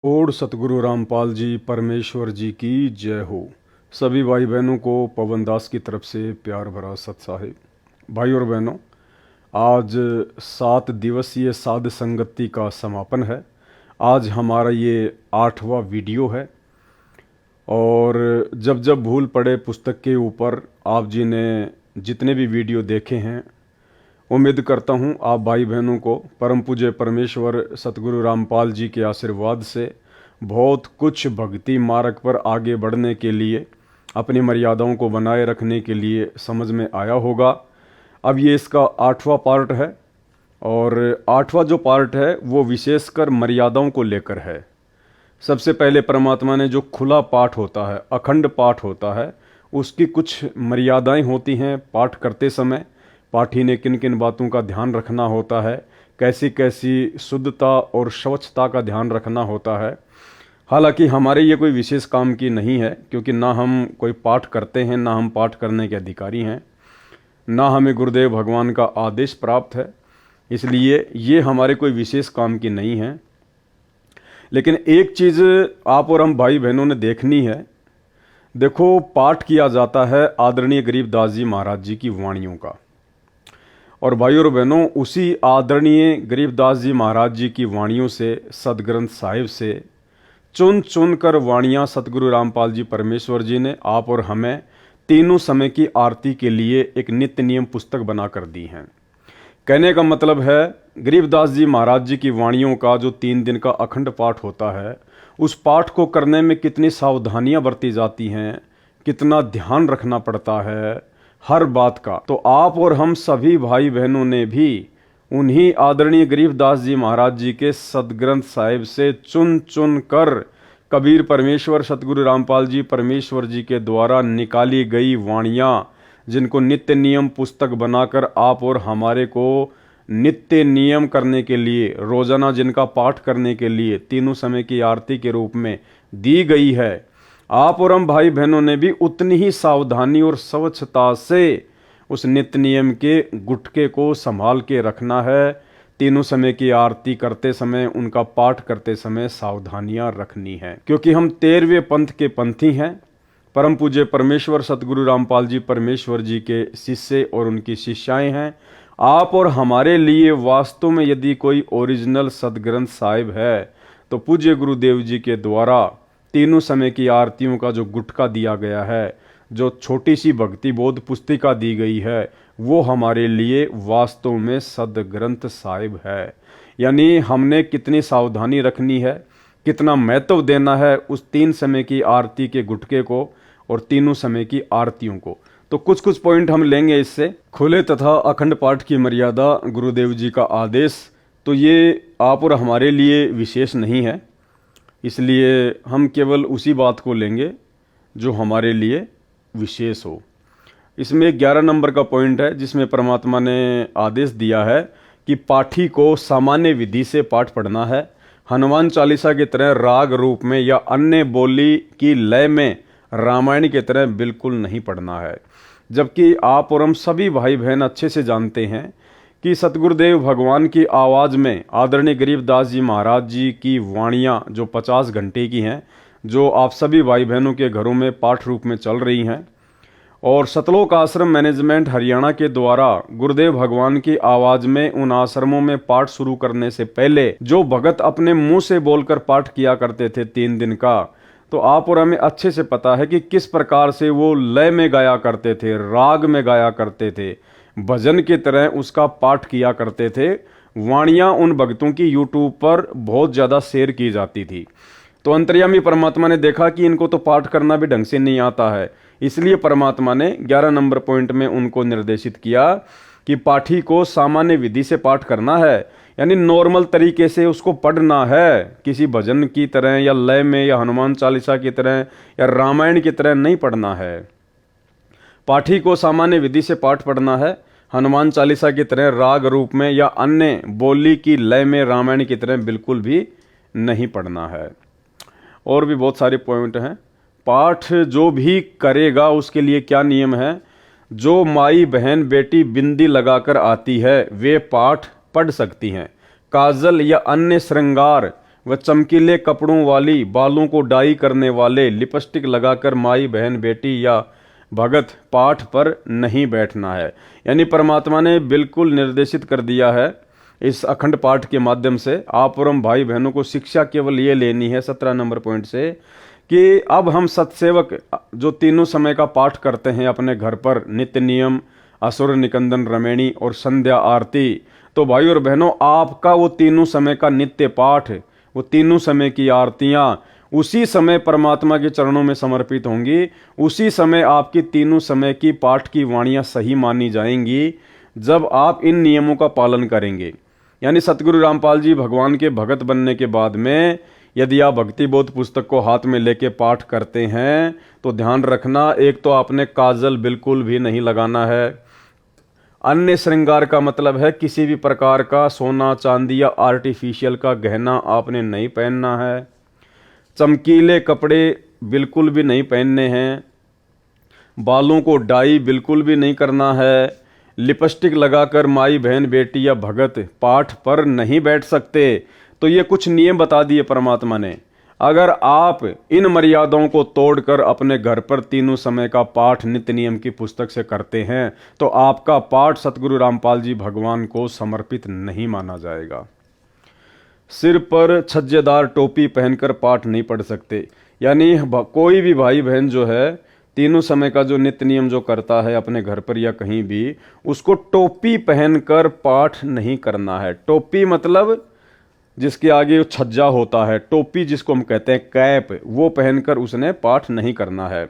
Odd सतगुरु रामपाल जी परमेश्वर जी की जय हो। सभी भाई बहनों को पवन दास की तरफ से प्यार भरा सत साहिब। भाई और बहनों, आज 7 दिवसीय साध संगति का समापन है। आज हमारा ये 8वां वीडियो है और जब जब भूल पड़े पुस्तक के ऊपर आप जी ने जितने भी वीडियो देखे हैं, उम्मीद करता हूँ आप भाई बहनों को परम पूज्य परमेश्वर सतगुरु रामपाल जी के आशीर्वाद से बहुत कुछ भक्ति मार्ग पर आगे बढ़ने के लिए, अपनी मर्यादाओं को बनाए रखने के लिए समझ में आया होगा। अब ये इसका 8वां पार्ट है और 8वां जो पार्ट है वो विशेषकर मर्यादाओं को लेकर है। सबसे पहले परमात्मा ने जो खुला पाठ होता है, अखंड पाठ होता है, उसकी कुछ मर्यादाएं होती हैं। पाठ करते समय पाठी ने किन किन बातों का ध्यान रखना होता है, कैसी कैसी शुद्धता और स्वच्छता का ध्यान रखना होता है। हालांकि हमारे ये कोई विशेष काम की नहीं है, क्योंकि ना हम कोई पाठ करते हैं, ना हम पाठ करने के अधिकारी हैं, ना हमें गुरुदेव भगवान का आदेश प्राप्त है, इसलिए ये हमारे कोई विशेष काम की नहीं है। लेकिन एक चीज़ आप और हम भाई बहनों ने देखनी है। देखो, पाठ किया जाता है आदरणीय गरीबदास जी महाराज जी की वाणियों का, और भाई और बहनों, उसी आदरणीय गरीबदास जी महाराज जी की वाणियों से, सदग्रंथ साहिब से चुन चुन कर वाणियाँ सतगुरु रामपाल जी परमेश्वर जी ने आप और हमें तीनों समय की आरती के लिए एक नित्य नियम पुस्तक बना कर दी हैं। कहने का मतलब है, गरीबदास जी महाराज जी की वाणियों का जो 3 दिन का अखंड पाठ होता है, उस पाठ को करने में कितनी सावधानियां बरती जाती हैं, कितना ध्यान रखना पड़ता है हर बात का। तो आप और हम सभी भाई बहनों ने भी उन्हीं आदरणीय गरीबदास जी महाराज जी के सदग्रंथ साहिब से चुन चुन कर कबीर परमेश्वर सतगुरु रामपाल जी परमेश्वर जी के द्वारा निकाली गई वाणियाँ, जिनको नित्य नियम पुस्तक बनाकर आप और हमारे को नित्य नियम करने के लिए, रोजाना जिनका पाठ करने के लिए तीनों समय की आरती के रूप में दी गई है, आप और हम भाई बहनों ने भी उतनी ही सावधानी और स्वच्छता से उस नित्य नियम के गुटके को संभाल के रखना है। तीनों समय की आरती करते समय, उनका पाठ करते समय सावधानियां रखनी है, क्योंकि हम 13वें पंथ के पंथी हैं। परम पूज्य परमेश्वर सतगुरु रामपाल जी परमेश्वर जी के शिष्य और उनकी शिष्याएं हैं। आप और हमारे लिए वास्तव में यदि कोई ओरिजिनल सदग्रंथ साहिब है, तो पूज्य गुरुदेव जी के द्वारा तीनों समय की आरतियों का जो गुटका दिया गया है, जो छोटी सी भक्ति बोध पुस्तिका दी गई है, वो हमारे लिए वास्तव में सदग्रंथ साहिब है। यानी हमने कितनी सावधानी रखनी है, कितना महत्व देना है उस 3 समय की आरती के गुटके को और तीनों समय की आरतियों को। तो कुछ कुछ पॉइंट हम लेंगे इससे। खुले तथा अखंड पाठ की मर्यादा, गुरुदेव जी का आदेश, तो ये आप और हमारे लिए विशेष नहीं है, इसलिए हम केवल उसी बात को लेंगे जो हमारे लिए विशेष हो। इसमें 11 नंबर का पॉइंट है, जिसमें परमात्मा ने आदेश दिया है कि पाठी को सामान्य विधि से पाठ पढ़ना है। हनुमान चालीसा की तरह राग रूप में या अन्य बोली की लय में रामायण की तरह बिल्कुल नहीं पढ़ना है। जबकि आप और हम सभी भाई बहन अच्छे से जानते हैं कि सतगुरुदेव भगवान की आवाज़ में आदरणीय गरीबदास जी महाराज जी की वाणियाँ जो 50 घंटे की हैं, जो आप सभी भाई बहनों के घरों में पाठ रूप में चल रही हैं, और सतलोक आश्रम मैनेजमेंट हरियाणा के द्वारा गुरुदेव भगवान की आवाज़ में उन आश्रमों में पाठ शुरू करने से पहले जो भगत अपने मुंह से बोलकर पाठ किया करते थे 3 दिन का, तो आप और हमें अच्छे से पता है कि किस प्रकार से वो लय में गाया करते थे, राग में गाया करते थे, भजन की तरह उसका पाठ किया करते थे। वाणियाँ उन भक्तों की यूट्यूब पर बहुत ज़्यादा शेयर की जाती थी। तो अंतर्यामी परमात्मा ने देखा कि इनको तो पाठ करना भी ढंग से नहीं आता है, इसलिए परमात्मा ने 11 नंबर पॉइंट में उनको निर्देशित किया कि पाठी को सामान्य विधि से पाठ करना है, यानी नॉर्मल तरीके से उसको पढ़ना है, किसी भजन की तरह या लय में या हनुमान चालीसा की तरह या रामायण की तरह नहीं पढ़ना है। पाठी को सामान्य विधि से पाठ पढ़ना है, हनुमान चालीसा की तरह राग रूप में या अन्य बोली की लय में रामायण की तरह बिल्कुल भी नहीं पढ़ना है। और भी बहुत सारे पॉइंट हैं। पाठ जो भी करेगा उसके लिए क्या नियम है। जो माई बहन बेटी बिंदी लगाकर आती है वे पाठ पढ़ सकती हैं। काजल या अन्य श्रृंगार व चमकीले कपड़ों वाली, बालों को डाई करने वाले, लिपस्टिक लगाकर माई बहन बेटी या भगत पाठ पर नहीं बैठना है। यानी परमात्मा ने बिल्कुल निर्देशित कर दिया है इस अखंड पाठ के माध्यम से आप और हम भाई बहनों को शिक्षा केवल ये लेनी है 17 नंबर पॉइंट से कि अब हम सत्सेवक जो तीनों समय का पाठ करते हैं अपने घर पर, नित्य नियम, असुर निकंदन रमेणी और संध्या आरती, तो भाई और बहनों आपका वो तीनों समय का नित्य पाठ, वो तीनों समय की आरतियां उसी समय परमात्मा के चरणों में समर्पित होंगी। उसी समय आपकी तीनों समय की पाठ की वाणियां सही मानी जाएंगी जब आप इन नियमों का पालन करेंगे। यानी सतगुरु रामपाल जी भगवान के भगत बनने के बाद में यदि आप भक्ति बोध पुस्तक को हाथ में लेके पाठ करते हैं तो ध्यान रखना, एक तो आपने काजल बिल्कुल भी नहीं लगाना है। अन्य श्रृंगार का मतलब है किसी भी प्रकार का सोना चांदी या आर्टिफिशियल का गहना आपने नहीं पहनना है। चमकीले कपड़े बिल्कुल भी नहीं पहनने हैं। बालों को डाई बिल्कुल भी नहीं करना है। लिपस्टिक लगाकर माई बहन बेटी या भगत पाठ पर नहीं बैठ सकते। तो ये कुछ नियम बता दिए परमात्मा ने। अगर आप इन मर्यादाओं को तोड़कर अपने घर पर तीनों समय का पाठ नित्य नियम की पुस्तक से करते हैं तो आपका पाठ सतगुरु रामपाल जी भगवान को समर्पित नहीं माना जाएगा। सिर पर छज्जेदार टोपी पहनकर पाठ नहीं पढ़ सकते। यानी कोई भी भाई बहन जो है तीनों समय का जो नित्य नियम जो करता है अपने घर पर या कहीं भी, उसको टोपी पहनकर पाठ नहीं करना है। टोपी मतलब जिसके आगे छज्जा होता है, टोपी जिसको हम कहते हैं कैप, वो पहनकर उसने पाठ नहीं करना है।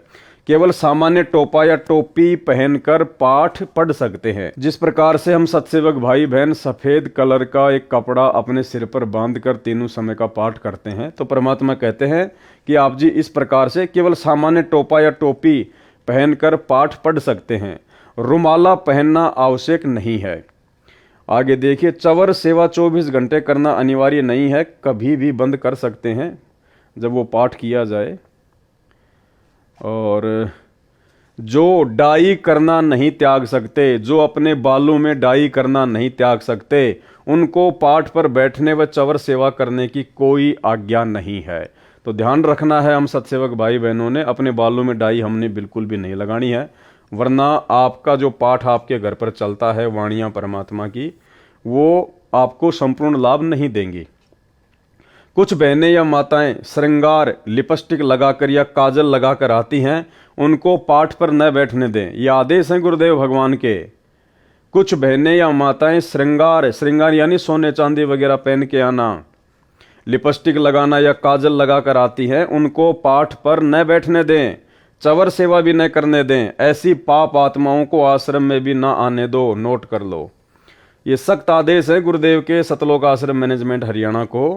केवल सामान्य टोपा या टोपी पहनकर पाठ पढ़ सकते हैं। जिस प्रकार से हम सत्सेवक भाई बहन सफेद कलर का एक कपड़ा अपने सिर पर बांधकर तीनों समय का पाठ करते हैं, तो परमात्मा कहते हैं कि आप जी इस प्रकार से केवल सामान्य टोपा या टोपी पहनकर पाठ पढ़ सकते हैं। रुमाला पहनना आवश्यक नहीं है। आगे देखिए, चवर सेवा 24 घंटे करना अनिवार्य नहीं है, कभी भी बंद कर सकते हैं जब वो पाठ किया जाए। और जो डाई करना नहीं त्याग सकते, जो अपने बालों में डाई करना नहीं त्याग सकते, उनको पाठ पर बैठने व चवर सेवा करने की कोई आज्ञा नहीं है। तो ध्यान रखना है हम सत्सेवक भाई बहनों ने, अपने बालों में डाई हमने बिल्कुल भी नहीं लगानी है, वरना आपका जो पाठ आपके घर पर चलता है वाणियाँ परमात्मा की, वो आपको संपूर्ण लाभ नहीं देंगी। कुछ बहनें या माताएं श्रृंगार लिपस्टिक लगाकर या काजल लगाकर आती हैं, उनको पाठ पर न बैठने दें। ये आदेश हैं गुरुदेव भगवान के। कुछ बहनें या माताएं श्रृंगार यानी सोने चांदी वगैरह पहन के आना, लिपस्टिक लगाना या काजल लगाकर आती हैं, उनको पाठ पर न बैठने दें, चवर सेवा भी न करने दें। ऐसी पाप आत्माओं को आश्रम में भी ना आने दो। नोट कर लो, ये सख्त आदेश है गुरुदेव के सतलोक आश्रम मैनेजमेंट हरियाणा को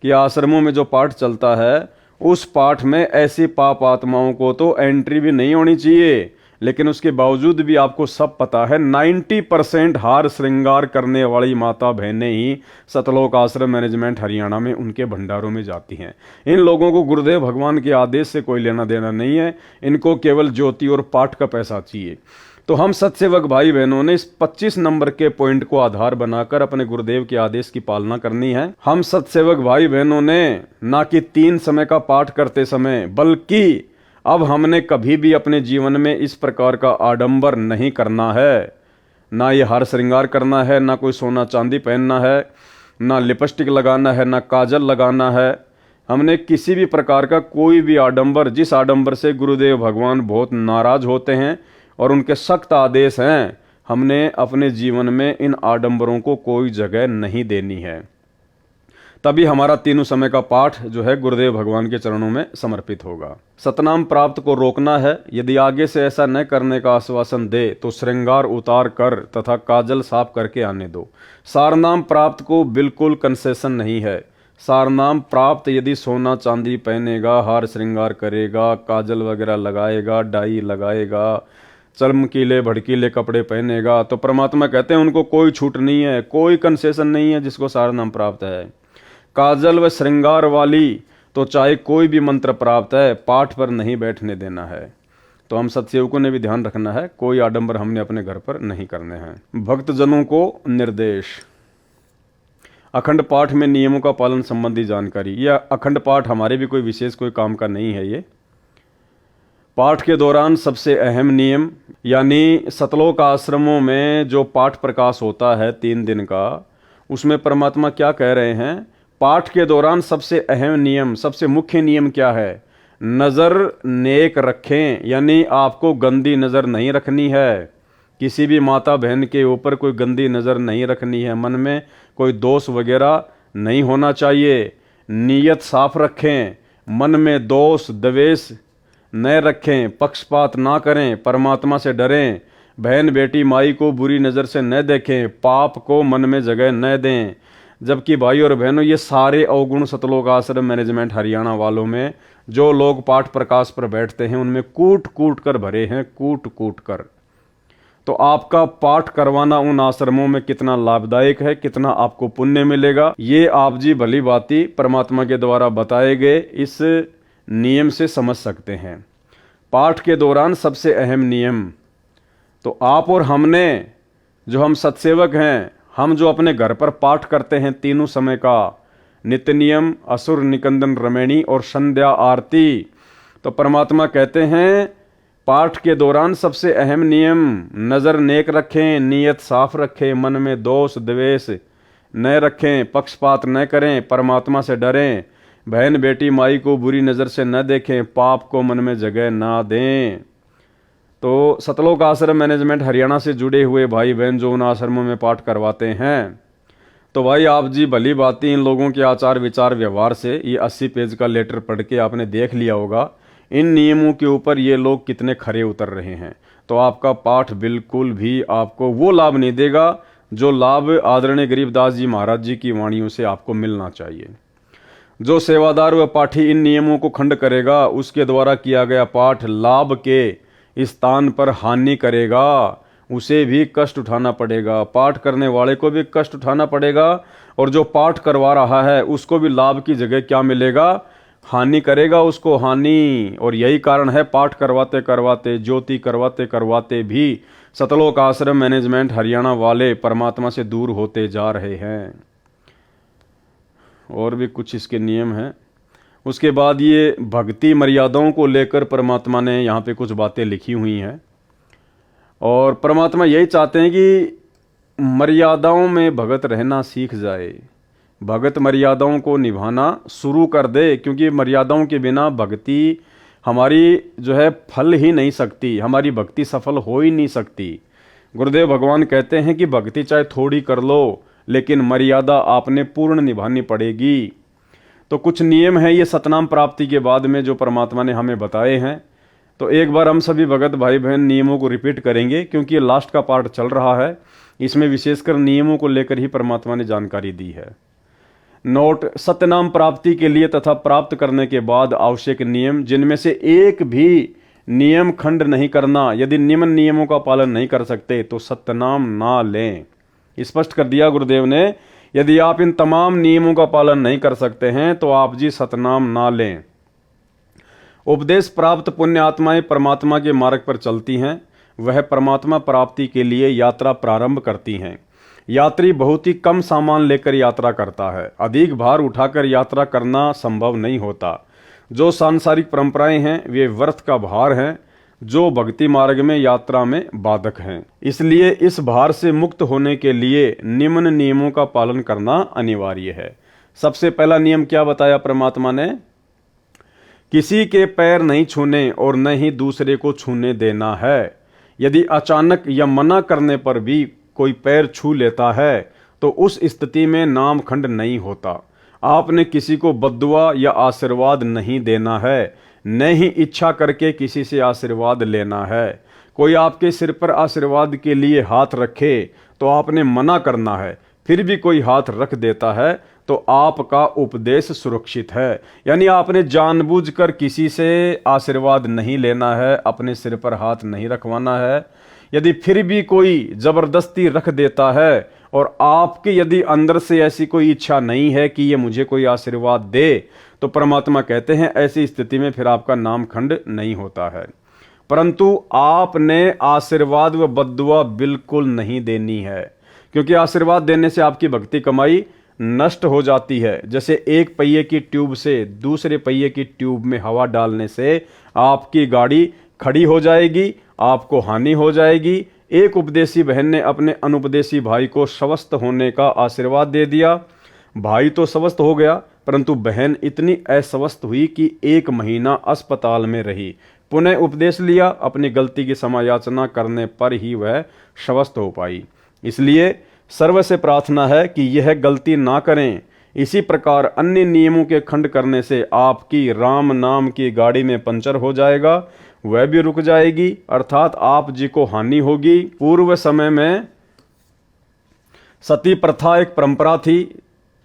कि आश्रमों में जो पाठ चलता है उस पाठ में ऐसी पाप आत्माओं को तो एंट्री भी नहीं होनी चाहिए। लेकिन उसके बावजूद भी आपको सब पता है 90% हार श्रृंगार करने वाली माता बहनें ही सतलोक आश्रम मैनेजमेंट हरियाणा में उनके भंडारों में जाती हैं। इन लोगों को गुरुदेव भगवान के आदेश से कोई लेना देना नहीं है, इनको केवल ज्योति और पाठ का पैसा चाहिए। तो हम सत्सेवक भाई बहनों ने इस 25 नंबर के पॉइंट को आधार बनाकर अपने गुरुदेव के आदेश की पालना करनी है। हम सत्सेवक भाई बहनों ने ना कि 3 समय का पाठ करते समय, बल्कि अब हमने कभी भी अपने जीवन में इस प्रकार का आडंबर नहीं करना है। ना ये हार श्रृंगार करना है, ना कोई सोना चांदी पहनना है, ना लिपस्टिक लगाना है, ना काजल लगाना है। हमने किसी भी प्रकार का कोई भी आडंबर, जिस आडंबर से गुरुदेव भगवान बहुत नाराज होते हैं और उनके सख्त आदेश हैं, हमने अपने जीवन में इन आडंबरों को कोई जगह नहीं देनी है। तभी हमारा तीनों समय का पाठ जो है गुरुदेव भगवान के चरणों में समर्पित होगा। सतनाम प्राप्त को रोकना है। यदि आगे से ऐसा न करने का आश्वासन दे तो श्रृंगार उतार कर तथा काजल साफ करके आने दो। सारनाम प्राप्त को बिल्कुल कंसेशन नहीं है। सारनाम प्राप्त यदि सोना चांदी पहनेगा, हार श्रृंगार करेगा, काजल वगैरह लगाएगा, डाई लगाएगा, चमकीले भड़कीले कपड़े पहनेगा, तो परमात्मा कहते हैं उनको कोई छूट नहीं है, कोई कंसेशन नहीं है जिसको सारनाम प्राप्त है। काजल व श्रृंगार वाली तो चाहे कोई भी मंत्र प्राप्त है, पाठ पर नहीं बैठने देना है। तो हम सत्सेवकों ने भी ध्यान रखना है, कोई आडंबर हमने अपने घर पर नहीं करने हैं। भक्तजनों को निर्देश। अखंड पाठ में नियमों का पालन संबंधी जानकारी। यह अखंड पाठ हमारे भी कोई विशेष कोई काम का नहीं है। ये पाठ के दौरान सबसे अहम नियम, यानी सतलोक आश्रमों में जो पाठ प्रकाश होता है 3 दिन का, उसमें परमात्मा क्या कह रहे हैं? पाठ के दौरान सबसे अहम नियम, सबसे मुख्य नियम क्या है? नज़र नेक रखें, यानी आपको गंदी नज़र नहीं रखनी है। किसी भी माता बहन के ऊपर कोई गंदी नज़र नहीं रखनी है। मन में कोई दोष वगैरह नहीं होना चाहिए। नीयत साफ रखें, मन में दोष द्वेष न रखें, पक्षपात ना करें, परमात्मा से डरें, बहन बेटी माई को बुरी नज़र से न देखें, पाप को मन में जगह न दें। जबकि भाई और बहनों, ये सारे अवगुण सतलोक आश्रम मैनेजमेंट हरियाणा वालों में जो लोग पाठ प्रकाश पर बैठते हैं उनमें कूट कूट कर भरे हैं, कूट कूट कर। तो आपका पाठ करवाना उन आश्रमों में कितना लाभदायक है, कितना आपको पुण्य मिलेगा, ये आप जी भली भांति परमात्मा के द्वारा बताए गए इस नियम से समझ सकते हैं। पाठ के दौरान सबसे अहम नियम, तो आप और हमने, जो हम सत्सेवक हैं, हम जो अपने घर पर पाठ करते हैं तीनों समय का, नित्य नियम, असुर निकंदन रमैणी और संध्या आरती, तो परमात्मा कहते हैं पाठ के दौरान सबसे अहम नियम, नज़र नेक रखें, नीयत साफ रखें, मन में दोष द्वेष न रखें, पक्षपात न करें, परमात्मा से डरें, बहन बेटी माई को बुरी नज़र से न देखें, पाप को मन में जगह ना दें। तो सतलोक आश्रम मैनेजमेंट हरियाणा से जुड़े हुए भाई बहन जो उन आश्रमों में पाठ करवाते हैं, तो भाई आप जी भली भांति इन लोगों के आचार विचार व्यवहार से ये 80 पेज का लेटर पढ़ के आपने देख लिया होगा इन नियमों के ऊपर ये लोग कितने खरे उतर रहे हैं। तो आपका पाठ बिल्कुल भी आपको वो लाभ नहीं देगा जो लाभ आदरणीय गरीबदास जी महाराज जी की वाणियों से आपको मिलना चाहिए। जो सेवादार व पाठी इन नियमों को खंड करेगा, उसके द्वारा किया गया पाठ लाभ के स्थान पर हानि करेगा, उसे भी कष्ट उठाना पड़ेगा, पाठ करने वाले को भी कष्ट उठाना पड़ेगा, और जो पाठ करवा रहा है उसको भी लाभ की जगह क्या मिलेगा? हानि करेगा उसको, हानि। और यही कारण है पाठ करवाते करवाते, ज्योति करवाते करवाते भी सतलोक आश्रम मैनेजमेंट हरियाणा वाले परमात्मा से दूर होते जा रहे हैं। और भी कुछ इसके नियम हैं। उसके बाद ये भक्ति मर्यादाओं को लेकर परमात्मा ने यहाँ पे कुछ बातें लिखी हुई हैं, और परमात्मा यही चाहते हैं कि मर्यादाओं में भगत रहना सीख जाए, भगत मर्यादाओं को निभाना शुरू कर दे, क्योंकि मर्यादाओं के बिना भक्ति हमारी जो है फल ही नहीं सकती, हमारी भक्ति सफल हो ही नहीं सकती। गुरुदेव भगवान कहते हैं कि भक्ति चाहे थोड़ी कर लो, लेकिन मर्यादा आपने पूर्ण निभानी पड़ेगी। तो कुछ नियम हैं ये सतनाम प्राप्ति के बाद में जो परमात्मा ने हमें बताए हैं। तो एक बार हम सभी भगत भाई बहन नियमों को रिपीट करेंगे, क्योंकि ये लास्ट का पार्ट चल रहा है, इसमें विशेषकर नियमों को लेकर ही परमात्मा ने जानकारी दी है। नोट: सत्यनाम प्राप्ति के लिए तथा प्राप्त करने के बाद आवश्यक नियम, जिनमें से एक भी नियम खंड नहीं करना। यदि निम्न नियमों का पालन नहीं कर सकते तो सत्यनाम ना लें। स्पष्ट कर दिया गुरुदेव ने, यदि आप इन तमाम नियमों का पालन नहीं कर सकते हैं तो आप जी सतनाम ना लें। उपदेश प्राप्त पुण्य आत्माएं परमात्मा के मार्ग पर चलती हैं, वह परमात्मा प्राप्ति के लिए यात्रा प्रारंभ करती हैं। यात्री बहुत ही कम सामान लेकर यात्रा करता है, अधिक भार उठाकर यात्रा करना संभव नहीं होता। जो सांसारिक परंपराएं हैं वे व्यर्थ का भार हैं, जो भक्ति मार्ग में यात्रा में बाधक हैं। इसलिए इस भार से मुक्त होने के लिए निम्न नियमों का पालन करना अनिवार्य है। सबसे पहला नियम क्या बताया परमात्मा ने? किसी के पैर नहीं छूने और न ही दूसरे को छूने देना है। यदि अचानक या मना करने पर भी कोई पैर छू लेता है तो उस स्थिति में नामखंड नहीं होता। आपने किसी को बद्दुआ या आशीर्वाद नहीं देना है, न ही इच्छा करके किसी से आशीर्वाद लेना है। कोई आपके सिर पर आशीर्वाद के लिए हाथ रखे तो आपने मना करना है, फिर भी कोई हाथ रख देता है तो आपका उपदेश सुरक्षित है। यानी आपने जानबूझकर किसी से आशीर्वाद नहीं लेना है, अपने सिर पर हाथ नहीं रखवाना है। यदि फिर भी कोई जबरदस्ती रख देता है और आपके यदि अंदर से ऐसी कोई इच्छा नहीं है कि ये मुझे कोई आशीर्वाद दे, तो परमात्मा कहते हैं ऐसी स्थिति में फिर आपका नामखंड नहीं होता है। परंतु आपने आशीर्वाद व बद्दुआ बिल्कुल नहीं देनी है, क्योंकि आशीर्वाद देने से आपकी भक्ति कमाई नष्ट हो जाती है। जैसे एक पहिए की ट्यूब से दूसरे पहिए की ट्यूब में हवा डालने से आपकी गाड़ी खड़ी हो जाएगी, आपको हानि हो जाएगी। एक उपदेशी बहन ने अपने अनुपदेशी भाई को स्वस्थ होने का आशीर्वाद दे दिया। भाई तो स्वस्थ हो गया, परंतु बहन इतनी अस्वस्थ हुई कि 1 महीना अस्पताल में रही। पुनः उपदेश लिया, अपनी गलती की समायाचना करने पर ही वह स्वस्थ हो पाई। इसलिए सर्व से प्रार्थना है कि यह गलती ना करें। इसी प्रकार अन्य नियमों के खंड करने से आपकी राम नाम की गाड़ी में पंचर हो जाएगा, वह भी रुक जाएगी, अर्थात आप जी को हानि होगी। पूर्व समय में सती प्रथा एक परंपरा थी।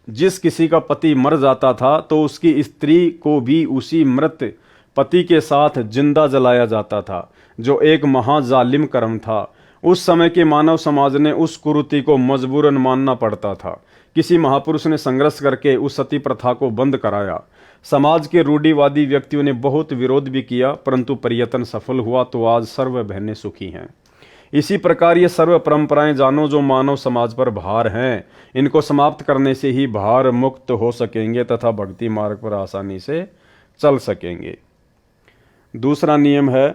जिस किसी का पति मर जाता था तो उसकी स्त्री को भी उसी मृत पति के साथ जिंदा जलाया जाता था, जो एक महाजालिम कर्म था। उस समय के मानव समाज ने उस कुरीति को मजबूरन मानना पड़ता था। किसी महापुरुष ने संघर्ष करके उस सती प्रथा को बंद कराया। समाज के रूढ़िवादी व्यक्तियों ने बहुत विरोध भी किया, परंतु प्रयत्न सफल हुआ, तो आज सर्व बहनें सुखी हैं। इसी प्रकार ये सर्व परंपराएं जानो जो मानव समाज पर भार हैं, इनको समाप्त करने से ही भार मुक्त हो सकेंगे तथा भक्ति मार्ग पर आसानी से चल सकेंगे। दूसरा नियम है,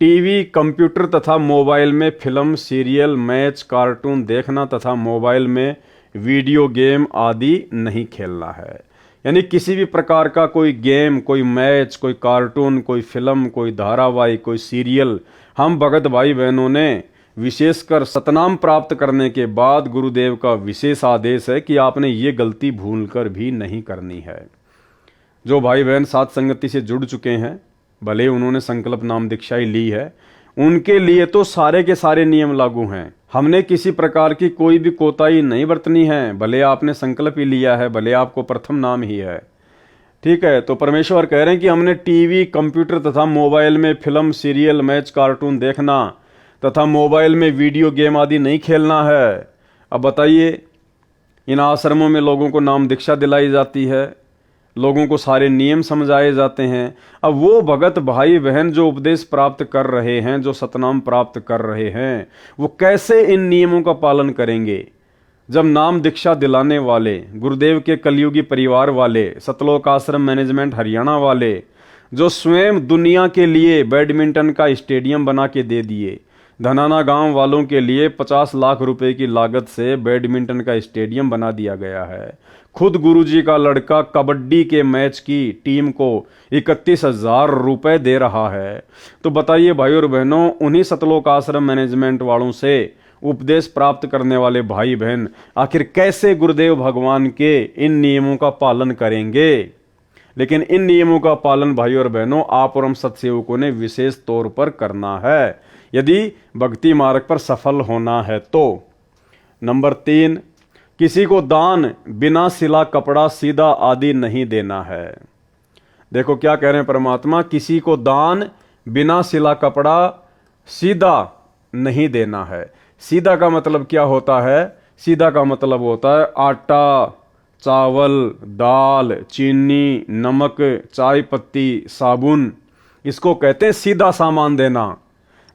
टीवी, कंप्यूटर तथा मोबाइल में फिल्म, सीरियल, मैच, कार्टून देखना तथा मोबाइल में वीडियो गेम आदि नहीं खेलना है। यानी किसी भी प्रकार का कोई गेम, कोई मैच, कोई कार्टून, कोई फिल्म, कोई धारावाहिक, कोई सीरियल हम भगत भाई बहनों ने विशेषकर सतनाम प्राप्त करने के बाद गुरुदेव का विशेष आदेश है कि आपने ये गलती भूलकर भी नहीं करनी है। जो भाई बहन साथ संगति से जुड़ चुके हैं, भले उन्होंने संकल्प नाम दीक्षा ही ली है, उनके लिए तो सारे के सारे नियम लागू हैं। हमने किसी प्रकार की कोई भी कोताही नहीं बरतनी है, भले आपने संकल्प ही लिया है, भले आपको प्रथम नाम ही है, ठीक है। तो परमेश्वर कह रहे हैं कि हमने टीवी, कंप्यूटर तथा मोबाइल में फिल्म, सीरियल, मैच, कार्टून देखना तथा मोबाइल में वीडियो गेम आदि नहीं खेलना है। अब बताइए, इन आश्रमों में लोगों को नाम दीक्षा दिलाई जाती है, लोगों को सारे नियम समझाए जाते हैं। अब वो भगत भाई बहन जो उपदेश प्राप्त कर रहे हैं, जो सतनाम प्राप्त कर रहे हैं, वो कैसे इन नियमों का पालन करेंगे? जब नाम दीक्षा दिलाने वाले गुरुदेव के कलयुगी परिवार वाले, सतलोक आश्रम मैनेजमेंट हरियाणा वाले, जो स्वयं दुनिया के लिए बैडमिंटन का स्टेडियम बना के दे दिए, धनाना गांव वालों के लिए 50 लाख रुपए की लागत से बैडमिंटन का स्टेडियम बना दिया गया है। खुद गुरुजी का लड़का कबड्डी के मैच की टीम को 31,000 रुपए दे रहा है। तो बताइए भाई और बहनों, उन्हीं सतलोक आश्रम मैनेजमेंट वालों से उपदेश प्राप्त करने वाले भाई बहन आखिर कैसे गुरुदेव भगवान के इन नियमों का पालन करेंगे? लेकिन इन नियमों का पालन भाई और बहनों आप और हम सत्सेवकों ने विशेष तौर पर करना है, यदि भक्ति मार्ग पर सफल होना है तो। नंबर 3, किसी को दान बिना सिला कपड़ा, सीधा आदि नहीं देना है। देखो क्या कह रहे हैं परमात्मा, किसी को दान बिना सिला कपड़ा, सीधा नहीं देना है। सीधा का मतलब क्या होता है? सीधा का मतलब होता है आटा, चावल, दाल, चीनी, नमक, चाय पत्ती, साबुन, इसको कहते हैं सीधा सामान देना।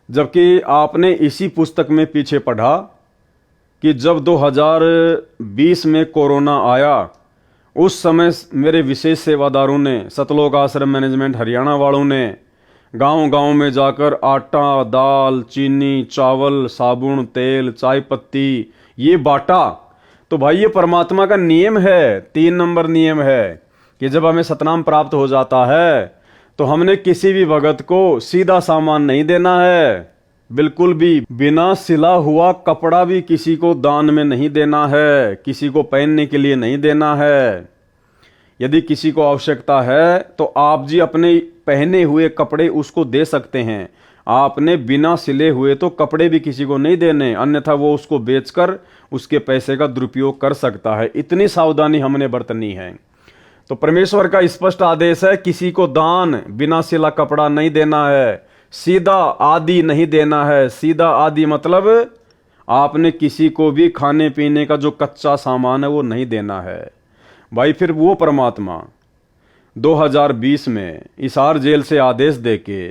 जबकि आपने इसी पुस्तक में पीछे पढ़ा कि जब 2020 में कोरोना आया, उस समय मेरे विशेष सेवादारों ने, सतलोक आश्रम मैनेजमेंट हरियाणा वालों ने गांव-गांव में जाकर आटा, दाल, चीनी, चावल, साबुन, तेल, चाय पत्ती ये बांटा। तो भाई ये परमात्मा का नियम है, 3 नंबर नियम है कि जब हमें सतनाम प्राप्त हो जाता है तो हमने किसी भी भगत को सीधा सामान नहीं देना है, बिल्कुल भी बिना सिला हुआ कपड़ा भी किसी को दान में नहीं देना है, किसी को पहनने के लिए नहीं देना है। यदि किसी को आवश्यकता है तो आप जी अपने पहने हुए कपड़े उसको दे सकते हैं, आपने बिना सिले हुए तो कपड़े भी किसी को नहीं देने, अन्यथा वो उसको बेचकर उसके पैसे का दुरुपयोग कर सकता है। इतनी सावधानी हमने बरतनी है। तो परमेश्वर का स्पष्ट आदेश है, किसी को दान बिना सिला कपड़ा नहीं देना है, सीधा आदि नहीं देना है। सीधा आदि मतलब आपने किसी को भी खाने पीने का जो कच्चा सामान है वो नहीं देना है। भाई फिर वो परमात्मा 2020 में हिसार जेल से आदेश देके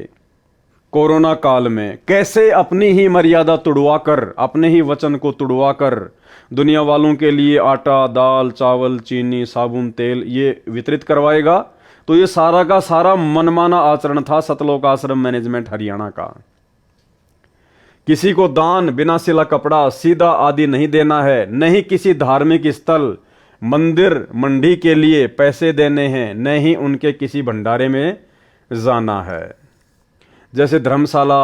कोरोना काल में कैसे अपनी ही मर्यादा तुड़वा कर, अपने ही वचन को तुड़वा कर दुनिया वालों के लिए आटा, दाल, चावल, चीनी, साबुन, तेल ये वितरित करवाएगा। तो ये सारा का सारा मनमाना आचरण था सतलोक आश्रम मैनेजमेंट हरियाणा का। किसी को दान, बिना सिला कपड़ा, सीधा आदि नहीं देना है, नहीं किसी धार्मिक स्थल, मंदिर, मंडी के लिए पैसे देने हैं, न ही उनके किसी भंडारे में जाना है। जैसे धर्मशाला,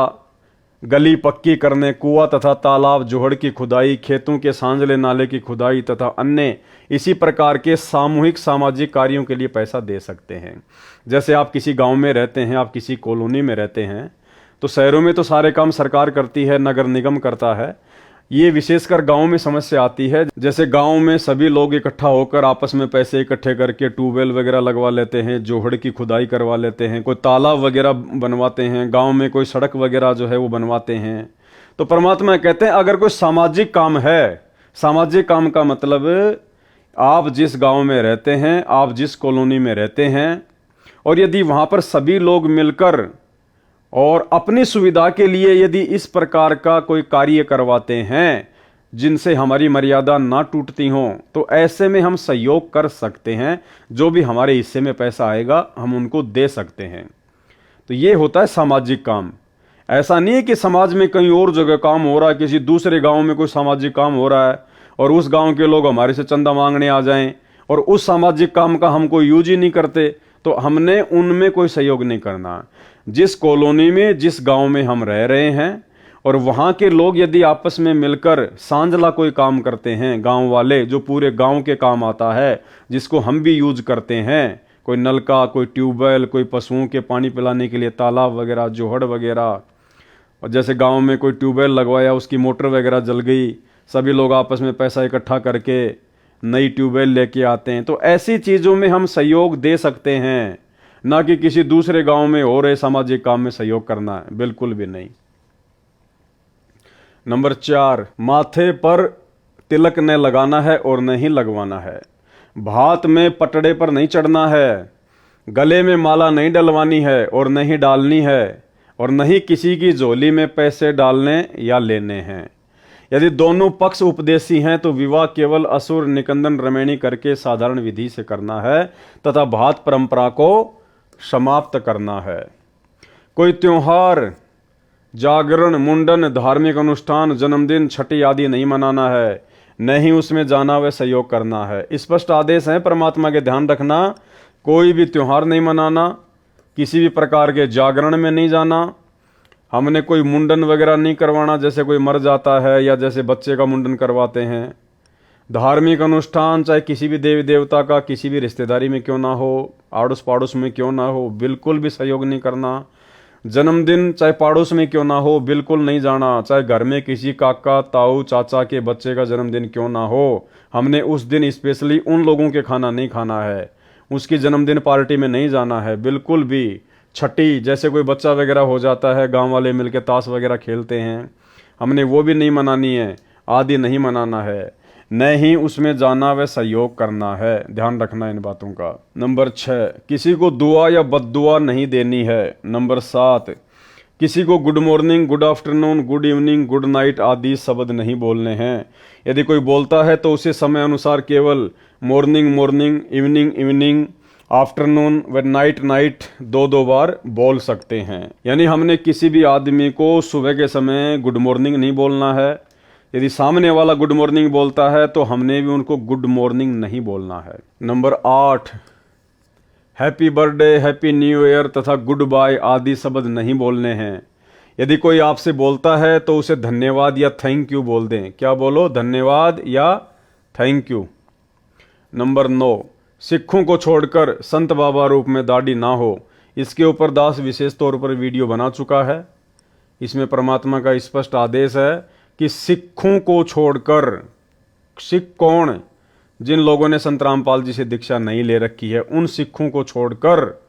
गली पक्की करने, कुआं तथा तालाब जोहड़ की खुदाई, खेतों के सांझले नाले की खुदाई तथा अन्य इसी प्रकार के सामूहिक सामाजिक कार्यों के लिए पैसा दे सकते हैं। जैसे आप किसी गांव में रहते हैं, आप किसी कॉलोनी में रहते हैं, तो शहरों में तो सारे काम सरकार करती है, नगर निगम करता है। ये विशेषकर गांव में समस्या आती है। जैसे गांव में सभी लोग इकट्ठा होकर आपस में पैसे इकट्ठे करके ट्यूबवेल वगैरह लगवा लेते हैं, जोहड़ की खुदाई करवा लेते हैं, कोई तालाब वगैरह बनवाते हैं, गांव में कोई सड़क वगैरह जो है वो बनवाते हैं। तो परमात्मा कहते हैं अगर कोई सामाजिक काम है, सामाजिक काम का मतलब आप जिस गांव में रहते हैं, आप जिस कॉलोनी में रहते हैं, और यदि वहां पर सभी लोग मिलकर और अपनी सुविधा के लिए यदि इस प्रकार का कोई कार्य करवाते हैं जिनसे हमारी मर्यादा ना टूटती हो, तो ऐसे में हम सहयोग कर सकते हैं। जो भी हमारे हिस्से में पैसा आएगा हम उनको दे सकते हैं। तो ये होता है सामाजिक काम। ऐसा नहीं है कि समाज में कहीं और जगह काम हो रहा है, किसी दूसरे गांव में कोई सामाजिक काम हो रहा है और उस गांव के लोग हमारे से चंदा मांगने आ जाएं और उस सामाजिक काम का हम कोई यूज ही नहीं करते, तो हमने उनमें कोई सहयोग नहीं करना। जिस कॉलोनी में, जिस गांव में हम रह रहे हैं और वहां के लोग यदि आपस में मिलकर सांझला कोई काम करते हैं, गांव वाले, जो पूरे गांव के काम आता है, जिसको हम भी यूज करते हैं, कोई नलका, कोई ट्यूबवेल, कोई पशुओं के पानी पिलाने के लिए तालाब वगैरह, जोहड़ वगैरह, और जैसे गांव में कोई ट्यूबवेल लगवाया, उसकी मोटर वगैरह जल गई, सभी लोग आपस में पैसा इकट्ठा करके नई ट्यूबवेल लेके आते हैं। तो ऐसी चीज़ों में हम सहयोग दे सकते हैं, ना कि किसी दूसरे गांव में हो रहे सामाजिक काम में सहयोग करना है, बिल्कुल भी नहीं। नंबर 4, माथे पर तिलक न लगाना है और न ही लगवाना है, भात में पटड़े पर नहीं चढ़ना है, गले में माला नहीं डलवानी है और न ही डालनी है, और न ही किसी की झोली में पैसे डालने या लेने हैं। यदि दोनों पक्ष उपदेशी हैं तो विवाह केवल असुर निकंदन रमैणी करके साधारण विधि से करना है तथा भात परंपरा को समाप्त करना है। कोई त्योहार, जागरण, मुंडन, धार्मिक अनुष्ठान, जन्मदिन, छठी आदि नहीं मनाना है, न ही उसमें जाना व सहयोग करना है। स्पष्ट आदेश है परमात्मा के, ध्यान रखना। कोई भी त्योहार नहीं मनाना, किसी भी प्रकार के जागरण में नहीं जाना, हमने कोई मुंडन वगैरह नहीं करवाना, जैसे कोई मर जाता है या जैसे बच्चे का मुंडन करवाते हैं। धार्मिक अनुष्ठान चाहे किसी भी देवी देवता का, किसी भी रिश्तेदारी में क्यों ना हो, आड़ोस पड़ोस में क्यों ना हो, बिल्कुल भी सहयोग नहीं करना। जन्मदिन चाहे पड़ोस में क्यों ना हो, बिल्कुल नहीं जाना। चाहे घर में किसी काका, ताऊ, चाचा के बच्चे का जन्मदिन क्यों ना हो, हमने उस दिन स्पेशली उन लोगों के खाना नहीं खाना है, उसकी जन्मदिन पार्टी में नहीं जाना है, बिल्कुल भी। छठी, जैसे कोई बच्चा वगैरह हो जाता है, गांव वाले मिलके ताश वगैरह खेलते हैं, हमने वो भी नहीं मनानी है, आदि नहीं मनाना है, न ही उसमें जाना व सहयोग करना है। ध्यान रखना इन बातों का। नंबर 6, किसी को दुआ या बद्दुआ नहीं देनी है। नंबर 7, किसी को good morning, good afternoon, good evening, good night आदि शब्द नहीं बोलने हैं। यदि कोई बोलता है तो उसे समय अनुसार केवल morning morning, evening evening, afternoon व नाइट नाइट 2-2 बार बोल सकते हैं। यानी हमने किसी भी आदमी को सुबह के समय गुड मॉर्निंग नहीं बोलना है। यदि सामने वाला गुड मॉर्निंग बोलता है तो हमने भी उनको गुड मॉर्निंग नहीं बोलना है। Number 8, happy birthday, happy new year तथा गुड बाय आदि शब्द नहीं बोलने हैं। यदि कोई आपसे बोलता है तो उसे धन्यवाद या थैंक यू बोल दें। क्या बोलो? धन्यवाद या थैंक यू। नंबर 9, सिखों को छोड़कर संत बाबा रूप में दाढ़ी ना हो। इसके ऊपर दास विशेष तौर पर वीडियो बना चुका है। इसमें परमात्मा का स्पष्ट आदेश है कि सिखों को छोड़कर, सिख कौन? जिन लोगों ने संत रामपाल जी से दीक्षा नहीं ले रखी है, उन सिखों को छोड़कर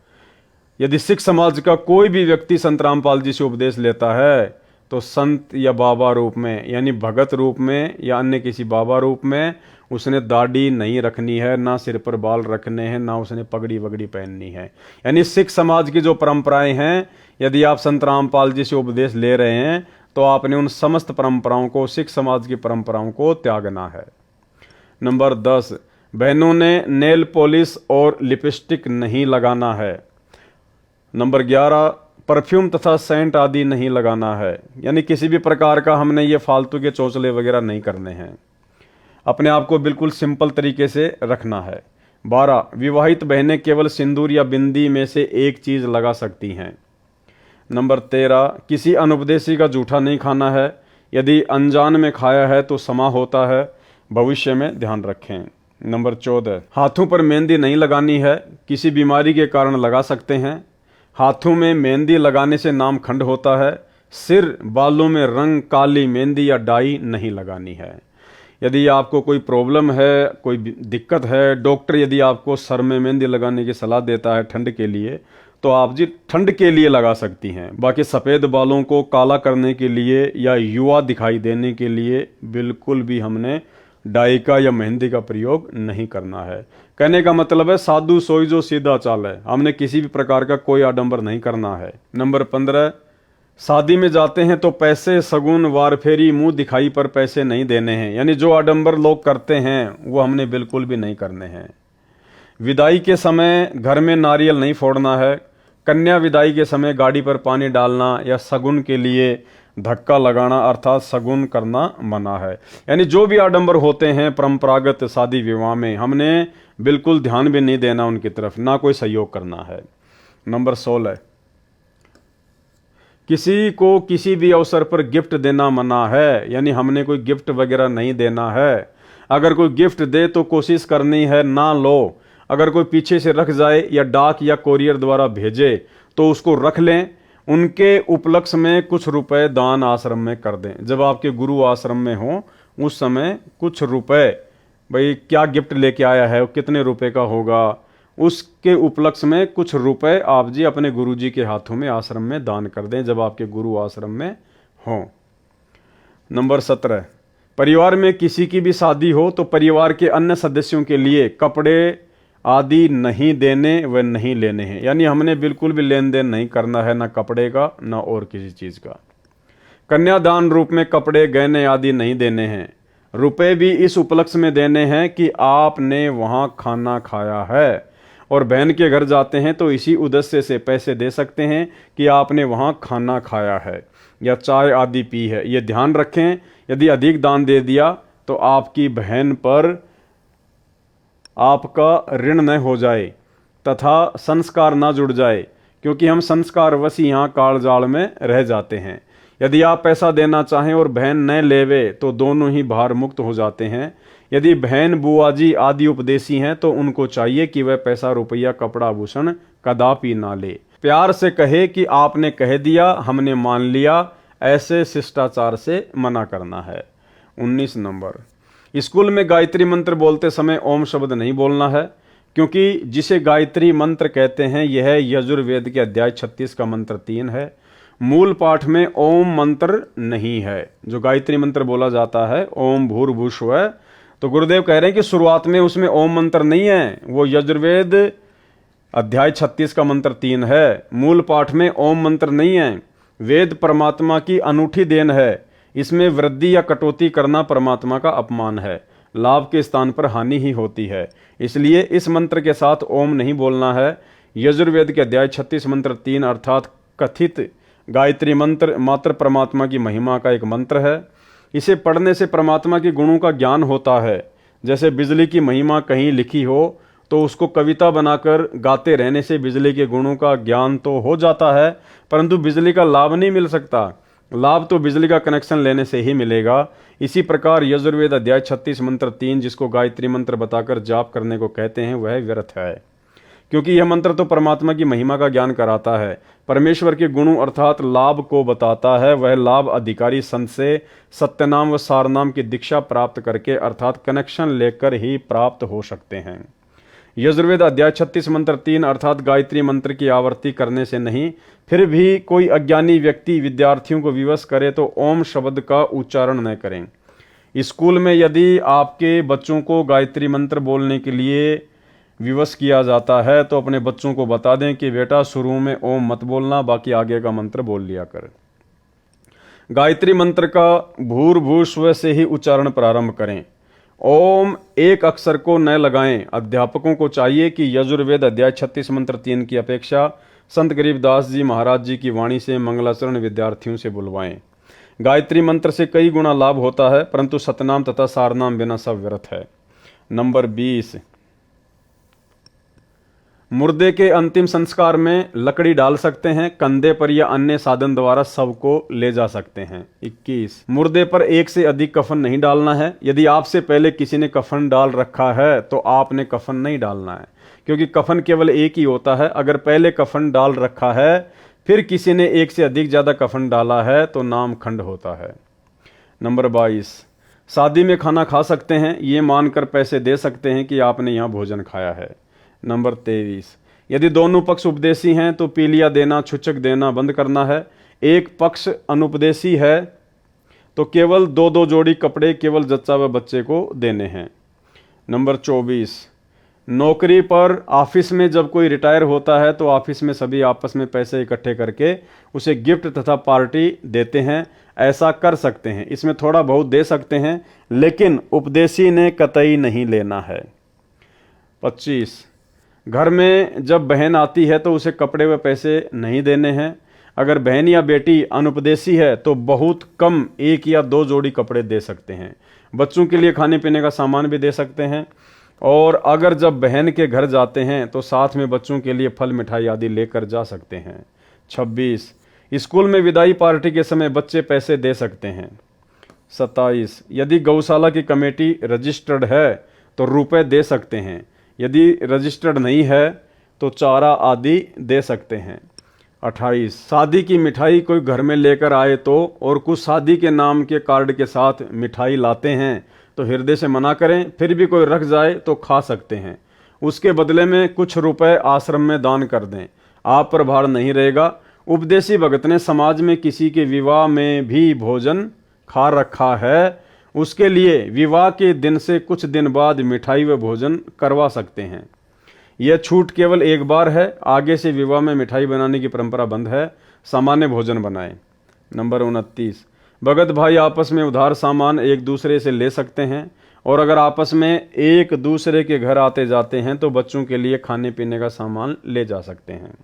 यदि सिख समाज का कोई भी व्यक्ति संत रामपाल जी से उपदेश लेता है तो संत या बाबा रूप में, यानी भगत रूप में या अन्य किसी बाबा रूप में उसने दाढ़ी नहीं रखनी है, ना सिर पर बाल रखने हैं, ना उसने पगड़ी वगड़ी पहननी है। यानी सिख समाज की जो परंपराएं हैं यदि आप संत रामपाल जी से उपदेश ले रहे हैं तो आपने उन समस्त परंपराओं को, सिख समाज की परंपराओं को त्यागना है। नंबर 10, बहनों ने नेल पॉलिश और लिपस्टिक नहीं लगाना है। नंबर 11, परफ्यूम तथा सेंट आदि नहीं लगाना है, यानी किसी भी प्रकार का हमने ये फालतू के चौचले वगैरह नहीं करने हैं। अपने आप को बिल्कुल सिंपल तरीके से रखना है। 12, विवाहित बहनें केवल सिंदूर या बिंदी में से एक चीज लगा सकती हैं। नंबर 13, किसी अनुपदेशी का जूठा नहीं खाना है, यदि अनजान में खाया है तो समा होता है, भविष्य में ध्यान रखें। नंबर 14, हाथों पर मेहंदी नहीं लगानी है, किसी बीमारी के कारण लगा सकते हैं। हाथों में मेहंदी लगाने से नाम खंड होता है। सिर बालों में रंग, काली मेहंदी या डाई नहीं लगानी है। यदि आपको कोई प्रॉब्लम है, कोई दिक्कत है, डॉक्टर यदि आपको सर में मेहंदी लगाने की सलाह देता है ठंड के लिए, तो आप जी ठंड के लिए लगा सकती हैं। बाकी सफ़ेद बालों को काला करने के लिए या युवा दिखाई देने के लिए बिल्कुल भी हमने डाई का या मेहंदी का प्रयोग नहीं करना है। कहने का मतलब है साधु सोई जो सीधा चाल है, हमने किसी भी प्रकार का कोई आडंबर नहीं करना है। नंबर 15, शादी में जाते हैं तो पैसे, सगुन, वार फेरी, मुंह दिखाई पर पैसे नहीं देने हैं, यानी जो आडंबर लोग करते हैं वो हमने बिल्कुल भी नहीं करने हैं। विदाई के समय घर में नारियल नहीं फोड़ना है। कन्या विदाई के समय गाड़ी पर पानी डालना या सगुन के लिए धक्का लगाना अर्थात सगुन करना मना है। यानी जो भी आडंबर होते हैं परंपरागत शादी विवाह में, हमने बिल्कुल ध्यान भी नहीं देना उनकी तरफ, ना कोई सहयोग करना है। नंबर 16, किसी को किसी भी अवसर पर गिफ्ट देना मना है, यानी हमने कोई गिफ्ट वगैरह नहीं देना है। अगर कोई गिफ्ट दे तो कोशिश करनी है ना लो। अगर कोई पीछे से रख जाए या डाक या कोरियर द्वारा भेजे तो उसको रख लें। उनके उपलक्ष्य में कुछ रुपए दान आश्रम में कर दें। जब आपके गुरु आश्रम में हो उस समय कुछ रुपए, भाई क्या गिफ्ट लेके आया है, कितने रुपए का होगा, उसके उपलक्ष्य में कुछ रुपए आप जी अपने गुरु जी के हाथों में आश्रम में दान कर दें जब आपके गुरु आश्रम में हों। नंबर 17, परिवार में किसी की भी शादी हो तो परिवार के अन्य सदस्यों के लिए कपड़े आदि नहीं देने व नहीं लेने हैं, यानी हमने बिल्कुल भी लेन देन नहीं करना है, ना कपड़े का ना और किसी चीज़ का। कन्यादान रूप में कपड़े, गहने आदि नहीं देने हैं। रुपए भी इस उपलक्ष्य में देने हैं कि आपने वहाँ खाना खाया है, और बहन के घर जाते हैं तो इसी उद्देश्य से पैसे दे सकते हैं कि आपने वहाँ खाना खाया है या चाय आदि पी है। ये ध्यान रखें, यदि अधिक दान दे दिया तो आपकी बहन पर आपका ऋण न हो जाए तथा संस्कार ना जुड़ जाए, क्योंकि हम संस्कारवश यहाँ कालजाल में रह जाते हैं। यदि आप पैसा देना चाहें और बहन न लेवे तो दोनों ही भार मुक्त हो जाते हैं। यदि बहन, बुआ जी आदि उपदेशी हैं तो उनको चाहिए कि वह पैसा, रुपया, कपड़ा, आभूषण कदापि ना ले। प्यार से कहे कि आपने कह दिया, हमने मान लिया, ऐसे शिष्टाचार से मना करना है। 19 नंबर, स्कूल में गायत्री मंत्र बोलते समय ओम शब्द नहीं बोलना है, क्योंकि जिसे गायत्री मंत्र कहते हैं यह यजुर्वेद के अध्याय 36 का मंत्र 3 है। मूल पाठ में ओम मंत्र नहीं है। जो गायत्री मंत्र बोला जाता है ओम भूर्भुवस्सुवः, तो गुरुदेव कह रहे हैं कि शुरुआत में उसमें ओम मंत्र नहीं है, वो यजुर्वेद अध्याय 36 का मंत्र 3 है। मूल पाठ में ओम मंत्र नहीं है। वेद परमात्मा की अनूठी देन है, इसमें वृद्धि या कटौती करना परमात्मा का अपमान है, लाभ के स्थान पर हानि ही होती है। इसलिए इस मंत्र के साथ ओम नहीं बोलना है। यजुर्वेद के अध्याय 36 मंत्र 3 अर्थात कथित गायत्री मंत्र मात्र परमात्मा की महिमा का एक मंत्र है। इसे पढ़ने से परमात्मा के गुणों का ज्ञान होता है। जैसे बिजली की महिमा कहीं लिखी हो तो उसको कविता बनाकर गाते रहने से बिजली के गुणों का ज्ञान तो हो जाता है, परंतु बिजली का लाभ नहीं मिल सकता। लाभ तो बिजली का कनेक्शन लेने से ही मिलेगा। इसी प्रकार यजुर्वेद अध्याय 36 मंत्र 3 जिसको गायत्री मंत्र बताकर जाप करने को कहते हैं वह व्यर्थ है, क्योंकि यह मंत्र तो परमात्मा की महिमा का ज्ञान कराता है, परमेश्वर के गुणों अर्थात लाभ को बताता है। वह लाभ अधिकारी संत से सत्यनाम व सारनाम की दीक्षा प्राप्त करके अर्थात कनेक्शन लेकर ही प्राप्त हो सकते हैं। यजुर्वेद अध्याय 36 मंत्र 3 अर्थात गायत्री मंत्र की आवृत्ति करने से नहीं, फिर भी कोई अज्ञानी व्यक्ति विद्यार्थियों को विवश करे तो ओम शब्द का उच्चारण न करें। स्कूल में यदि आपके बच्चों को गायत्री मंत्र बोलने के लिए विवश किया जाता है तो अपने बच्चों को बता दें कि बेटा शुरू में ओम मत बोलना, बाकी आगे का मंत्र बोल लिया कर। गायत्री मंत्र का भूर्भुव से ही उच्चारण प्रारंभ करें। ओम एक अक्षर को न लगाएं। अध्यापकों को चाहिए कि यजुर्वेद अध्याय 36 मंत्र 3 की अपेक्षा संत गरीबदास जी महाराज जी की वाणी से मंगलाचरण विद्यार्थियों से बुलवाएं। गायत्री मंत्र से कई गुना लाभ होता है, परंतु सतनाम तथा सारनाम बिना सब व्यर्थ है। नंबर 20, मुर्दे के अंतिम संस्कार में लकड़ी डाल सकते हैं, कंधे पर या अन्य साधन द्वारा शव को ले जा सकते हैं। 21, मुर्दे पर एक से अधिक कफन नहीं डालना है। यदि आपसे पहले किसी ने कफन डाल रखा है तो आपने कफन नहीं डालना है, क्योंकि कफन केवल एक ही होता है। अगर पहले कफन डाल रखा है फिर किसी ने एक से अधिक ज्यादा कफन डाला है तो नाम खंड होता है। नंबर 22, शादी में खाना खा सकते हैं, ये मानकर पैसे दे सकते हैं कि आपने यहाँ भोजन खाया है। नंबर 23, यदि दोनों पक्ष उपदेशी हैं तो पीलिया देना, छुचक देना बंद करना है। एक पक्ष अनुपदेशी है तो केवल 2-2 जोड़ी कपड़े केवल जच्चा व बच्चे को देने हैं। नंबर 24, नौकरी पर ऑफिस में जब कोई रिटायर होता है तो ऑफिस में सभी आपस में पैसे इकट्ठे करके उसे गिफ्ट तथा पार्टी देते हैं। ऐसा कर सकते हैं, इसमें थोड़ा बहुत दे सकते हैं, लेकिन उपदेशी ने कतई नहीं लेना है। 25, घर में जब बहन आती है तो उसे कपड़े व पैसे नहीं देने हैं। अगर बहन या बेटी अनुपदेशी है तो बहुत कम 1 या 2 जोड़ी कपड़े दे सकते हैं। बच्चों के लिए खाने पीने का सामान भी दे सकते हैं। और अगर जब बहन के घर जाते हैं तो साथ में बच्चों के लिए फल मिठाई आदि लेकर जा सकते हैं। 26, स्कूल में विदाई पार्टी के समय बच्चे पैसे दे सकते हैं। 27, यदि गौशाला की कमेटी रजिस्टर्ड है तो रुपए दे सकते हैं। यदि रजिस्टर्ड नहीं है तो चारा आदि दे सकते हैं। 28, शादी की मिठाई कोई घर में लेकर आए तो और कुछ शादी के नाम के कार्ड के साथ मिठाई लाते हैं तो हृदय से मना करें। फिर भी कोई रख जाए तो खा सकते हैं। उसके बदले में कुछ रुपए आश्रम में दान कर दें, आप पर भार नहीं रहेगा। उपदेशी भगत ने समाज में किसी के विवाह में भी भोजन खा रखा है, उसके लिए विवाह के दिन से कुछ दिन बाद मिठाई व भोजन करवा सकते हैं। यह छूट केवल एक बार है, आगे से विवाह में मिठाई बनाने की परंपरा बंद है। सामान्य भोजन बनाएं। नंबर 29, भगत भाई आपस में उधार सामान एक दूसरे से ले सकते हैं, और अगर आपस में एक दूसरे के घर आते जाते हैं तो बच्चों के लिए खाने पीने का सामान ले जा सकते हैं।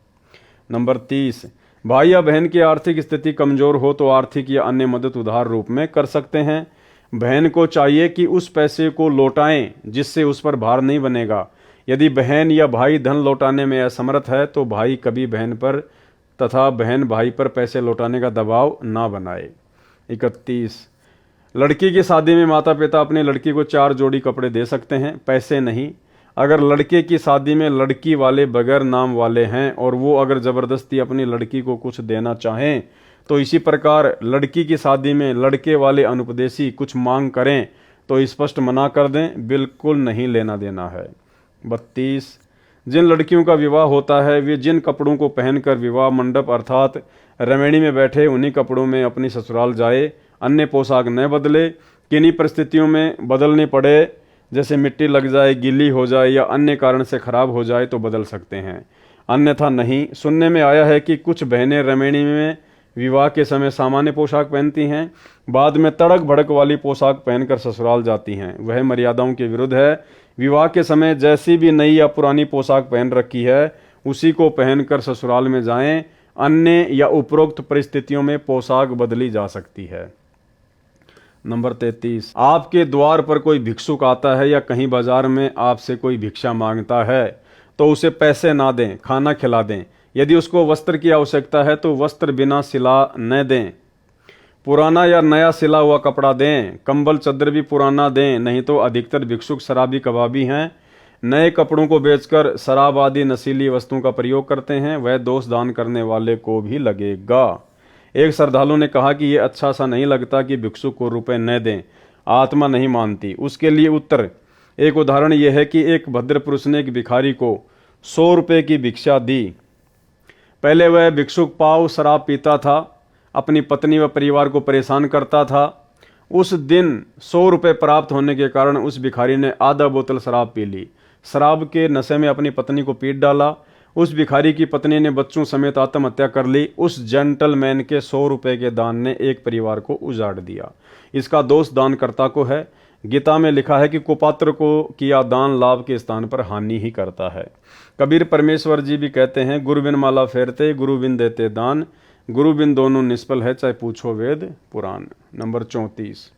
नंबर 30, भाई या बहन की आर्थिक स्थिति कमजोर हो तो आर्थिक या अन्य मदद उधार रूप में कर सकते हैं। बहन को चाहिए कि उस पैसे को लौटाएं जिससे उस पर भार नहीं बनेगा। यदि बहन या भाई धन लौटाने में असमर्थ है तो भाई कभी बहन पर तथा बहन भाई पर पैसे लौटाने का दबाव ना बनाए। 31, लड़की की शादी में माता पिता अपनी लड़की को 4 जोड़ी कपड़े दे सकते हैं, पैसे नहीं। अगर लड़के की शादी में लड़की वाले बगैर नाम वाले हैं और वो अगर ज़बरदस्ती अपनी लड़की को कुछ देना चाहें तो इसी प्रकार लड़की की शादी में लड़के वाले अनुपदेशी कुछ मांग करें तो स्पष्ट मना कर दें, बिल्कुल नहीं लेना देना है। 32, जिन लड़कियों का विवाह होता है वे जिन कपड़ों को पहनकर विवाह मंडप अर्थात रमणी में बैठे उन्हीं कपड़ों में अपनी ससुराल जाए, अन्य पोशाक न बदले। किन्हीं परिस्थितियों में बदलने पड़े, जैसे मिट्टी लग जाए, गीली हो जाए या अन्य कारण से खराब हो जाए तो बदल सकते हैं, अन्यथा नहीं। सुनने में आया है कि कुछ बहनें रमणी में विवाह के समय सामान्य पोशाक पहनती हैं, बाद में तड़क भड़क वाली पोशाक पहनकर ससुराल जाती हैं। वह मर्यादाओं के विरुद्ध है। विवाह के समय जैसी भी नई या पुरानी पोशाक पहन रखी है उसी को पहनकर ससुराल में जाएं। अन्य या उपरोक्त परिस्थितियों में पोशाक बदली जा सकती है। नंबर 33, आपके द्वार पर कोई भिक्षुक आता है या कहीं बाजार में आपसे कोई भिक्षा मांगता है तो उसे पैसे ना दें, खाना खिला दें। यदि उसको वस्त्र की आवश्यकता है तो वस्त्र बिना सिला न दें, पुराना या नया सिला हुआ कपड़ा दें। कंबल चद्दर भी पुराना दें, नहीं तो अधिकतर भिक्षुक शराबी कबाबी हैं, नए कपड़ों को बेचकर शराब आदि नशीली वस्तुओं का प्रयोग करते हैं, वह दोष दान करने वाले को भी लगेगा। एक श्रद्धालु ने कहा कि यह अच्छा सा नहीं लगता कि भिक्षुक को रुपए न दें, आत्मा नहीं मानती। उसके लिए उत्तर, एक उदाहरण यह है कि एक भद्र पुरुष ने एक भिखारी को 100 रुपये की भिक्षा दी। पहले वह भिक्षुक पाव शराब पीता था, अपनी पत्नी व परिवार को परेशान करता था। उस दिन 100 रुपये प्राप्त होने के कारण उस भिखारी ने आधा बोतल शराब पी ली। शराब के नशे में अपनी पत्नी को पीट डाला। उस भिखारी की पत्नी ने बच्चों समेत आत्महत्या कर ली। उस जेंटलमैन के 100 रुपए के दान ने एक परिवार को उजाड़ दिया। इसका दोष दानकर्ता को है। गीता में लिखा है कि कुपात्र को किया दान लाभ के स्थान पर हानि ही करता है। कबीर परमेश्वर जी भी कहते हैं, गुरु बिन माला फेरते, गुरु बिन देते दान, गुरु बिन दोनों निष्फल है, चाहे पूछो वेद पुराण। नंबर 34,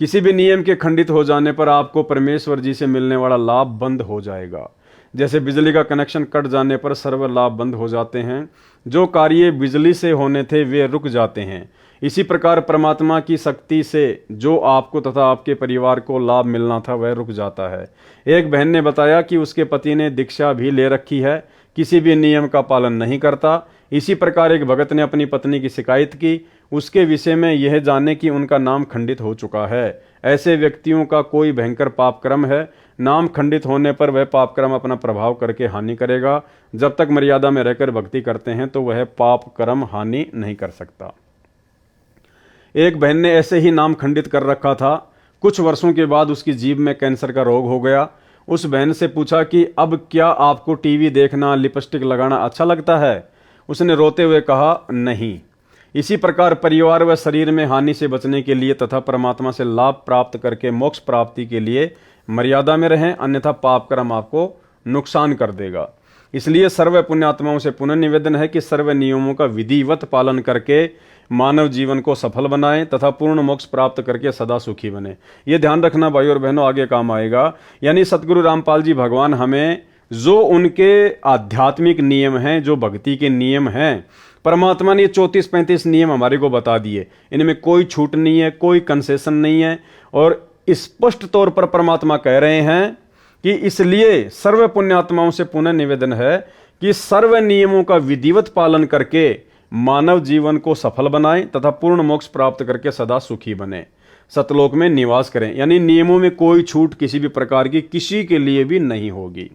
किसी भी नियम के खंडित हो जाने पर आपको परमेश्वर जी से मिलने वाला लाभ बंद हो जाएगा। जैसे बिजली का कनेक्शन कट जाने पर सर्व लाभ बंद हो जाते हैं, जो कार्य बिजली से होने थे वे रुक जाते हैं। इसी प्रकार परमात्मा की शक्ति से जो आपको तथा आपके परिवार को लाभ मिलना था वह रुक जाता है। एक बहन ने बताया कि उसके पति ने दीक्षा भी ले रखी है, किसी भी नियम का पालन नहीं करता। इसी प्रकार एक भगत ने अपनी पत्नी की शिकायत की, उसके विषय में यह जाने कि उनका नाम खंडित हो चुका है। ऐसे व्यक्तियों का कोई भयंकर पाप कर्म है, नाम खंडित होने पर वह पाप कर्म अपना प्रभाव करके हानि करेगा। जब तक मर्यादा में रहकर भक्ति करते हैं तो वह पाप कर्म हानि नहीं कर सकता। एक बहन ने ऐसे ही नाम खंडित कर रखा था। कुछ वर्षों के बाद उसकी जीभ में कैंसर का रोग हो गया। उस बहन से पूछा कि अब क्या आपको टीवी देखना, लिपस्टिक लगाना अच्छा लगता है? उसने रोते हुए कहा, नहीं। इसी प्रकार परिवार व शरीर में हानि से बचने के लिए तथा परमात्मा से लाभ प्राप्त करके मोक्ष प्राप्ति के लिए मर्यादा में रहें, अन्यथा पाप कर्म आपको नुकसान कर देगा। इसलिए सर्व पुण्यात्माओं से पुनः निवेदन है कि सर्व नियमों का विधिवत पालन करके मानव जीवन को सफल बनाएं तथा पूर्ण मोक्ष प्राप्त करके सदा सुखी बने। ये ध्यान रखना भाई और बहनों, आगे काम आएगा। यानी सतगुरु रामपाल जी भगवान हमें जो उनके आध्यात्मिक नियम हैं, जो भक्ति के नियम हैं, परमात्मा ने 34-35 नियम हमारे को बता दिए। इनमें कोई छूट नहीं है, कोई कंसेशन नहीं है। और स्पष्ट तौर पर परमात्मा कह रहे हैं कि इसलिए सर्व पुण्यात्माओं से पुनः निवेदन है कि सर्व नियमों का विधिवत पालन करके मानव जीवन को सफल बनाएं तथा पूर्ण मोक्ष प्राप्त करके सदा सुखी बने, सतलोक में निवास करें। यानी नियमों में कोई छूट किसी भी प्रकार की किसी के लिए भी नहीं होगी।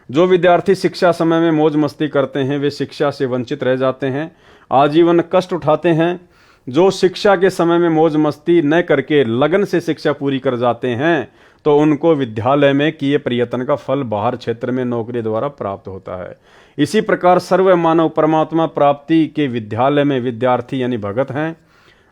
जो विद्यार्थी शिक्षा समय में मौज मस्ती करते हैं वे शिक्षा से वंचित रह जाते हैं, आजीवन कष्ट उठाते हैं। जो शिक्षा के समय में मौज मस्ती न करके लगन से शिक्षा पूरी कर जाते हैं तो उनको विद्यालय में किए प्रयत्न का फल बाहर क्षेत्र में नौकरी द्वारा प्राप्त होता है। इसी प्रकार सर्व मानव परमात्मा प्राप्ति के विद्यालय में विद्यार्थी यानी भगत हैं।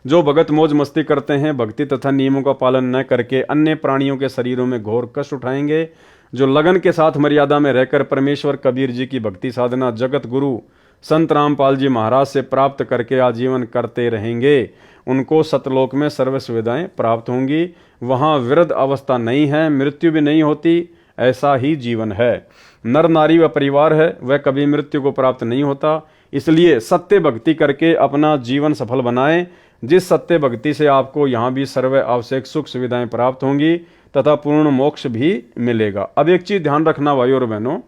जो भगत मौज मस्ती करते हैं, भक्ति तथा नियमों का पालन न करके अन्य प्राणियों के शरीरों में घोर कष्ट उठाएंगे। जो लगन के साथ मर्यादा में रहकर परमेश्वर कबीर जी की भक्ति साधना जगत गुरु संत रामपाल जी महाराज से प्राप्त करके आजीवन करते रहेंगे, उनको सतलोक में सर्व सुविधाएं प्राप्त होंगी। वहाँ वृद्ध अवस्था नहीं है, मृत्यु भी नहीं होती, ऐसा ही जीवन है। नर नारी व परिवार है वह कभी मृत्यु को प्राप्त नहीं होता। इसलिए सत्य भक्ति करके अपना जीवन सफल बनाएं, जिस सत्य भक्ति से आपको यहाँ भी सर्व आवश्यक सुख सुविधाएं प्राप्त होंगी तथा पूर्ण मोक्ष भी मिलेगा। अब एक चीज ध्यान रखना भाई और बहनों,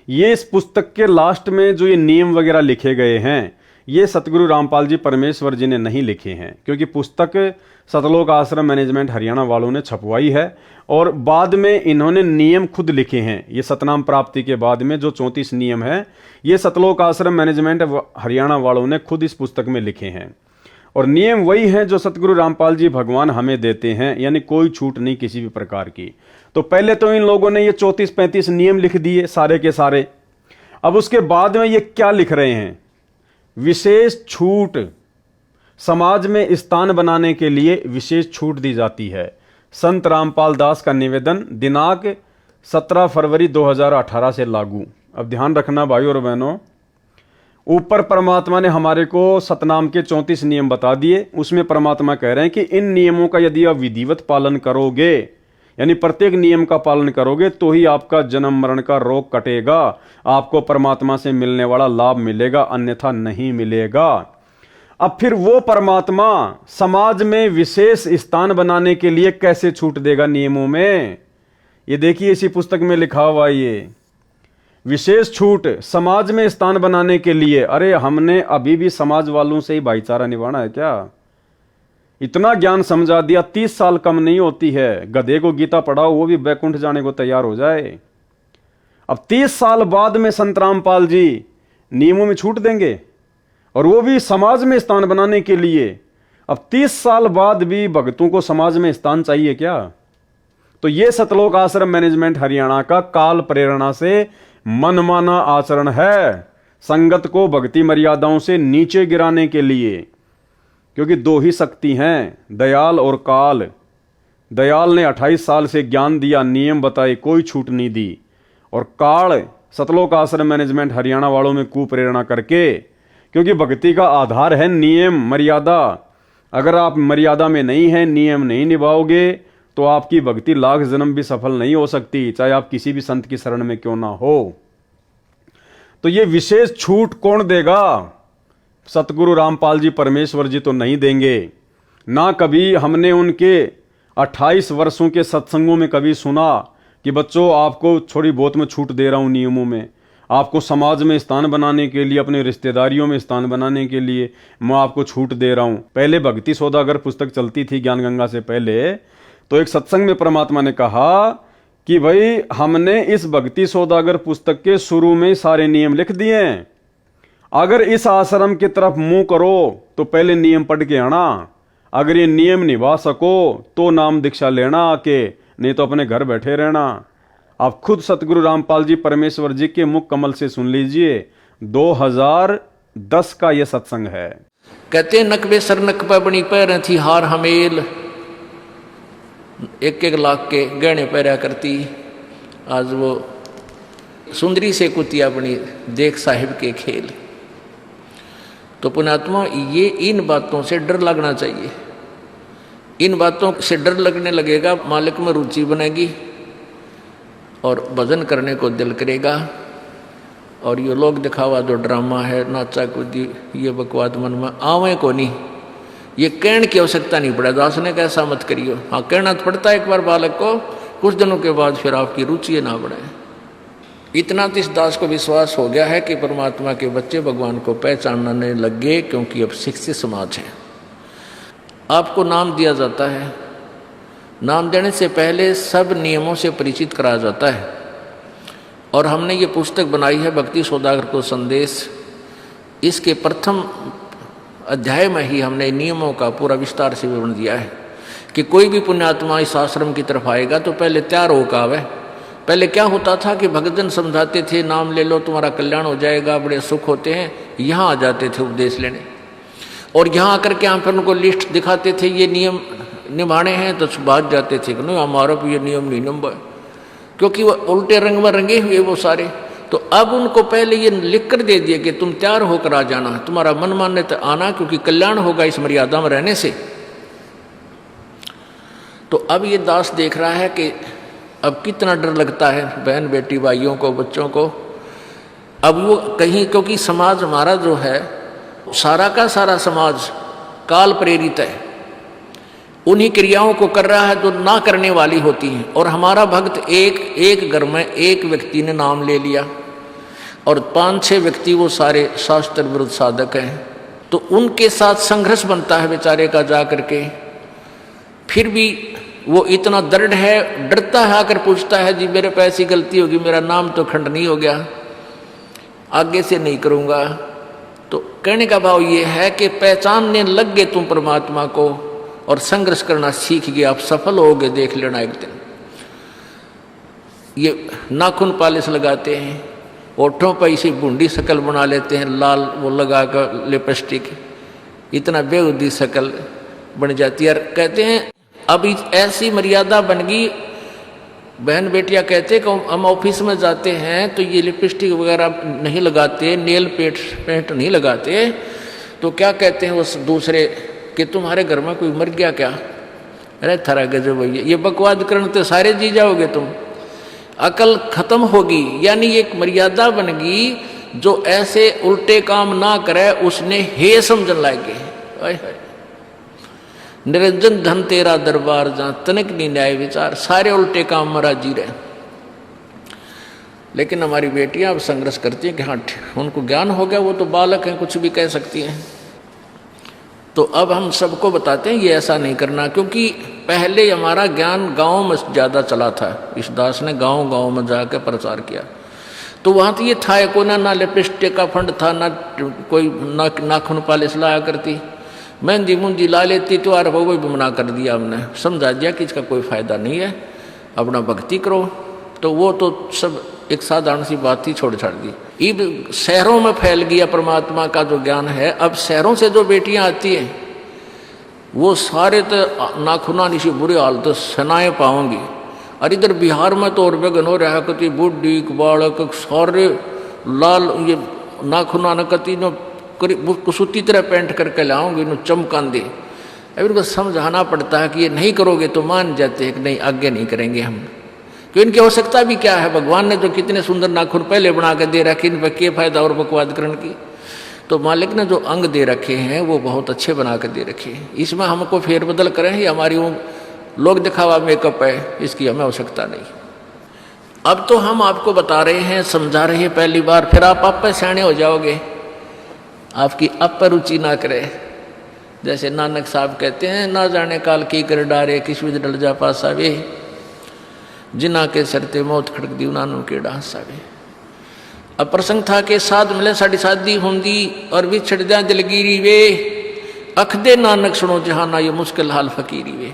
ये इस पुस्तक के लास्ट में जो ये नियम वगैरह लिखे गए हैं ये सतगुरु रामपाल जी परमेश्वर जी ने नहीं लिखे हैं, क्योंकि पुस्तक सतलोक आश्रम मैनेजमेंट हरियाणा वालों ने छपवाई है और बाद में इन्होंने नियम खुद लिखे हैं। ये सतनाम प्राप्ति के बाद में जो 34 नियम है ये सतलोक आश्रम मैनेजमेंट हरियाणा वालों ने खुद इस पुस्तक में लिखे हैं और नियम वही हैं जो सतगुरु रामपाल जी भगवान हमें देते हैं, यानी कोई छूट नहीं किसी भी प्रकार की। तो पहले तो इन लोगों ने ये 34-35 नियम लिख दिए सारे के सारे। अब उसके बाद में ये क्या लिख रहे हैं, विशेष छूट, समाज में स्थान बनाने के लिए विशेष छूट दी जाती है। संत रामपाल दास का निवेदन दिनांक 17 फरवरी 2018 से लागू। अब ध्यान रखना भाई और बहनों, ऊपर परमात्मा ने हमारे को सतनाम के 34 नियम बता दिए। उसमें परमात्मा कह रहे हैं कि इन नियमों का यदि आप विधिवत पालन करोगे, यानी प्रत्येक नियम का पालन करोगे तो ही आपका जन्म मरण का रोग कटेगा, आपको परमात्मा से मिलने वाला लाभ मिलेगा, अन्यथा नहीं मिलेगा। अब फिर वो परमात्मा समाज में विशेष स्थान बनाने के लिए कैसे छूट देगा नियमों में? ये देखिए इसी पुस्तक में लिखा हुआ ये विशेष छूट समाज में स्थान बनाने के लिए। अरे हमने अभी भी समाज वालों से ही भाईचारा निभाना है क्या? इतना ज्ञान समझा दिया, 30 साल कम नहीं होती है। गधे को गीता पढ़ाओ वो भी बैकुंठ जाने को तैयार हो जाए। अब 30 साल बाद में संत रामपाल जी नियमों में छूट देंगे और वो भी समाज में स्थान बनाने के लिए। अब 30 साल बाद भी भक्तों को समाज में स्थान चाहिए क्या? तो ये सतलोक आश्रम मैनेजमेंट हरियाणा का काल प्रेरणा से मनमाना आचरण है, संगत को भक्ति मर्यादाओं से नीचे गिराने के लिए। क्योंकि दो ही शक्ति हैं, दयाल और काल। दयाल ने 28 साल से ज्ञान दिया, नियम बताए, कोई छूट नहीं दी। और काल सतलोक आश्रम मैनेजमेंट हरियाणा वालों में कुप्रेरणा करके, क्योंकि भक्ति का आधार है नियम मर्यादा। अगर आप मर्यादा में नहीं हैं, नियम नहीं निभाओगे, तो आपकी भक्ति लाख जन्म भी सफल नहीं हो सकती, चाहे आप किसी भी संत की शरण में क्यों ना हो। तो ये विशेष छूट कौन देगा? सतगुरु रामपाल जी परमेश्वर जी तो नहीं देंगे ना। कभी हमने उनके 28 वर्षों के सत्संगों में कभी सुना कि बच्चों आपको थोड़ी बहुत मैं छूट दे रहा हूं नियमों में, आपको समाज में स्थान बनाने के लिए, अपने रिश्तेदारियों में स्थान बनाने के लिए मैं आपको छूट दे रहा हूं। पहले भक्ति सौदागर पुस्तक चलती थी ज्ञान गंगा से पहले, तो एक सत्संग में परमात्मा ने कहा कि भाई हमने इस भक्ति सौदागर पुस्तक के शुरू में सारे नियम लिख दिए हैं, अगर इस आश्रम की तरफ मुंह करो तो पहले नियम पढ़ के आना, अगर ये नियम निभा सको तो नाम दीक्षा लेना आके, नहीं तो अपने घर बैठे रहना। आप खुद सतगुरु रामपाल जी परमेश्वर जी के मुख कमल से सुन लीजिए, 2010 का ये सत्संग है। कहते नकबे सर नकबा बनी पैर थी हार हमेल, 1-1 लाख के गहने पहरा करती, आज वो सुंदरी से कुतिया बनी देख साहिब के खेल। तो पुण्यात्मा, ये इन बातों से डर लगना चाहिए। इन बातों से डर लगने लगेगा, मालिक में रुचि बनेगी और भजन करने को दिल करेगा। और ये लोग दिखावा जो ड्रामा है, नाचा कूदी, ये बकवाद मन में आवे को नहीं, ये कहने की आवश्यकता नहीं पड़ा। दास ने कैसा मत करियो, हाँ कहना तो पड़ता है एक बार बालक को, कुछ दिनों के बाद फिर आपकी रुचि ना बढ़े। इतना तो इस दास को विश्वास हो गया है कि परमात्मा के बच्चे भगवान को पहचानने लग गए, क्योंकि अब शिक्षित समाज है। आपको नाम दिया जाता है, नाम देने से पहले सब नियमों से परिचित कराया जाता है। और हमने ये पुस्तक बनाई है भक्ति सौदागर को संदेश, इसके प्रथम अध्याय में ही हमने नियमों का पूरा विस्तार से विवरण दिया है कि कोई भी पुण्यात्मा इस आश्रम की तरफ आएगा तो पहले तैयार होकर आवे। पहले क्या होता था कि भक्तजन समझाते थे, नाम ले लो तुम्हारा कल्याण हो जाएगा, बड़े सुख होते हैं, यहाँ आ जाते थे उपदेश लेने। और यहाँ आकर के हम फिर उनको लिस्ट दिखाते थे, ये नियम निभाने हैं, तो बात जाते थे कि नहीं हमारा भी ये नियम नहीं निभा, क्योंकि वो उल्टे रंग में रंगे हुए वो सारे। तो अब उनको पहले ये लिख कर दे दिए कि तुम तैयार होकर आ जाना, तुम्हारा मन मानने तो आना, क्योंकि कल्याण होगा इस मर्यादा में रहने से। तो अब ये दास देख रहा है कि अब कितना डर लगता है बहन बेटी भाइयों को, बच्चों को। अब वो कहीं, क्योंकि समाज हमारा जो है, सारा का सारा समाज काल प्रेरित है, उन्हीं क्रियाओं को कर रहा है जो ना करने वाली होती हैं। और हमारा भक्त एक घर में एक व्यक्ति ने नाम ले लिया और 5-6 व्यक्ति वो सारे शास्त्र विरुद्ध साधक हैं, तो उनके साथ संघर्ष बनता है बेचारे का जा करके। फिर भी वो इतना दृढ़ है, डरता है, आकर पूछता है जी मेरे पे ऐसी गलती होगी, मेरा नाम तो खंडनीय हो गया, आगे से नहीं करूँगा। तो कहने का भाव ये है कि पहचानने लग गए तुम परमात्मा को और संघर्ष करना सीख गए, आप सफल होगे, देख लेना एक दिन। ये नाखून पालिश लगाते हैं, ओठों पर इसी बूंदी शक्ल बना लेते हैं, लाल वो लगा कर लिपस्टिक, इतना बेहुदी शक्ल बन जाती है। कहते हैं अब ऐसी मर्यादा बन गई, बहन बेटियां कहते कि हम ऑफिस में जाते हैं तो ये लिपस्टिक वगैरह नहीं लगाते, नेल पेंट नहीं लगाते, तो क्या कहते हैं उस दूसरे कि तुम्हारे घर में कोई मर गया क्या? अरे थारा गजब भैया, ये बकवाद करने तो सारे जी जाओगे तुम, अकल खत्म होगी। यानी एक मर्यादा बन गई, जो ऐसे उल्टे काम ना करे उसने हे समझन लागे। निरंजन धन तेरा दरबार जहाँ तनिक नहीं न्याय विचार, सारे उल्टे काम में राजी रहे। लेकिन हमारी बेटियां अब संघर्ष करती हैं कि हाँ उनको ज्ञान हो गया, वो तो बालक हैं, कुछ भी कह सकती हैं। तो अब हम सबको बताते हैं ये ऐसा नहीं करना, क्योंकि पहले हमारा ज्ञान गांव में ज़्यादा चला था। इस दास ने गांव में जाकर प्रचार किया, तो वहाँ तो ये था को ना लिपस्टिक का फंड था, ना कोई नाखून पालिश लाया करती, मेहंदी मुंदी ला लेती, तो यार वो भी मना कर दिया हमने, समझा दिया कि इसका कोई फायदा नहीं है, अपना भक्ति करो, तो वो तो सब एक साधारण सी बात ही छोड़ छाड़ दी। अब शहरों में फैल गया परमात्मा का जो ज्ञान है। अब शहरों से जो बेटियां आती हैं वो सारे तो नाखुना निशी बुरे हाल तो सनाए पाओगी। और इधर बिहार में तो और बेगन हो रहा है, कति बुढ़ी बालक सारे लाल ये नाखुना न कति नो कुसूती तरह पेंट करके लाओगे नो चमकान दे। अब इनको समझाना पड़ता है कि ये नहीं करोगे तो मान जाते हैं कि नहीं आगे नहीं करेंगे हम। तो इनकी आवश्यकता भी क्या है, भगवान ने जो कितने सुंदर नाखून पहले बना के दे रखे, इन पर क्या फायदा और बकवाद करने की। तो मालिक ने जो अंग दे रखे हैं वो बहुत अच्छे बना के दे रखे हैं। इसमें हमको फेरबदल करें, ये हमारी वो लोग दिखावा मेकअप है, इसकी हमें आवश्यकता नहीं। अब तो हम आपको बता रहे हैं, समझा रहे हैं पहली बार, फिर आप पे सियाने हो जाओगे, आपकी आप पर रुचि ना करे। जैसे नानक साहब कहते हैं, ना जाने काल की कर डारे किस विध डल जा पासा वे, जिना के सरते मौत खड़क दी नानू के डांसा वे। अब प्रसंग था कि साध मिले साड़ी शादी होंगी और भी छड़ जा दिलगिरी वे, अख दे नानक सुनो जहाना ये मुश्किल हाल फकीरी वे।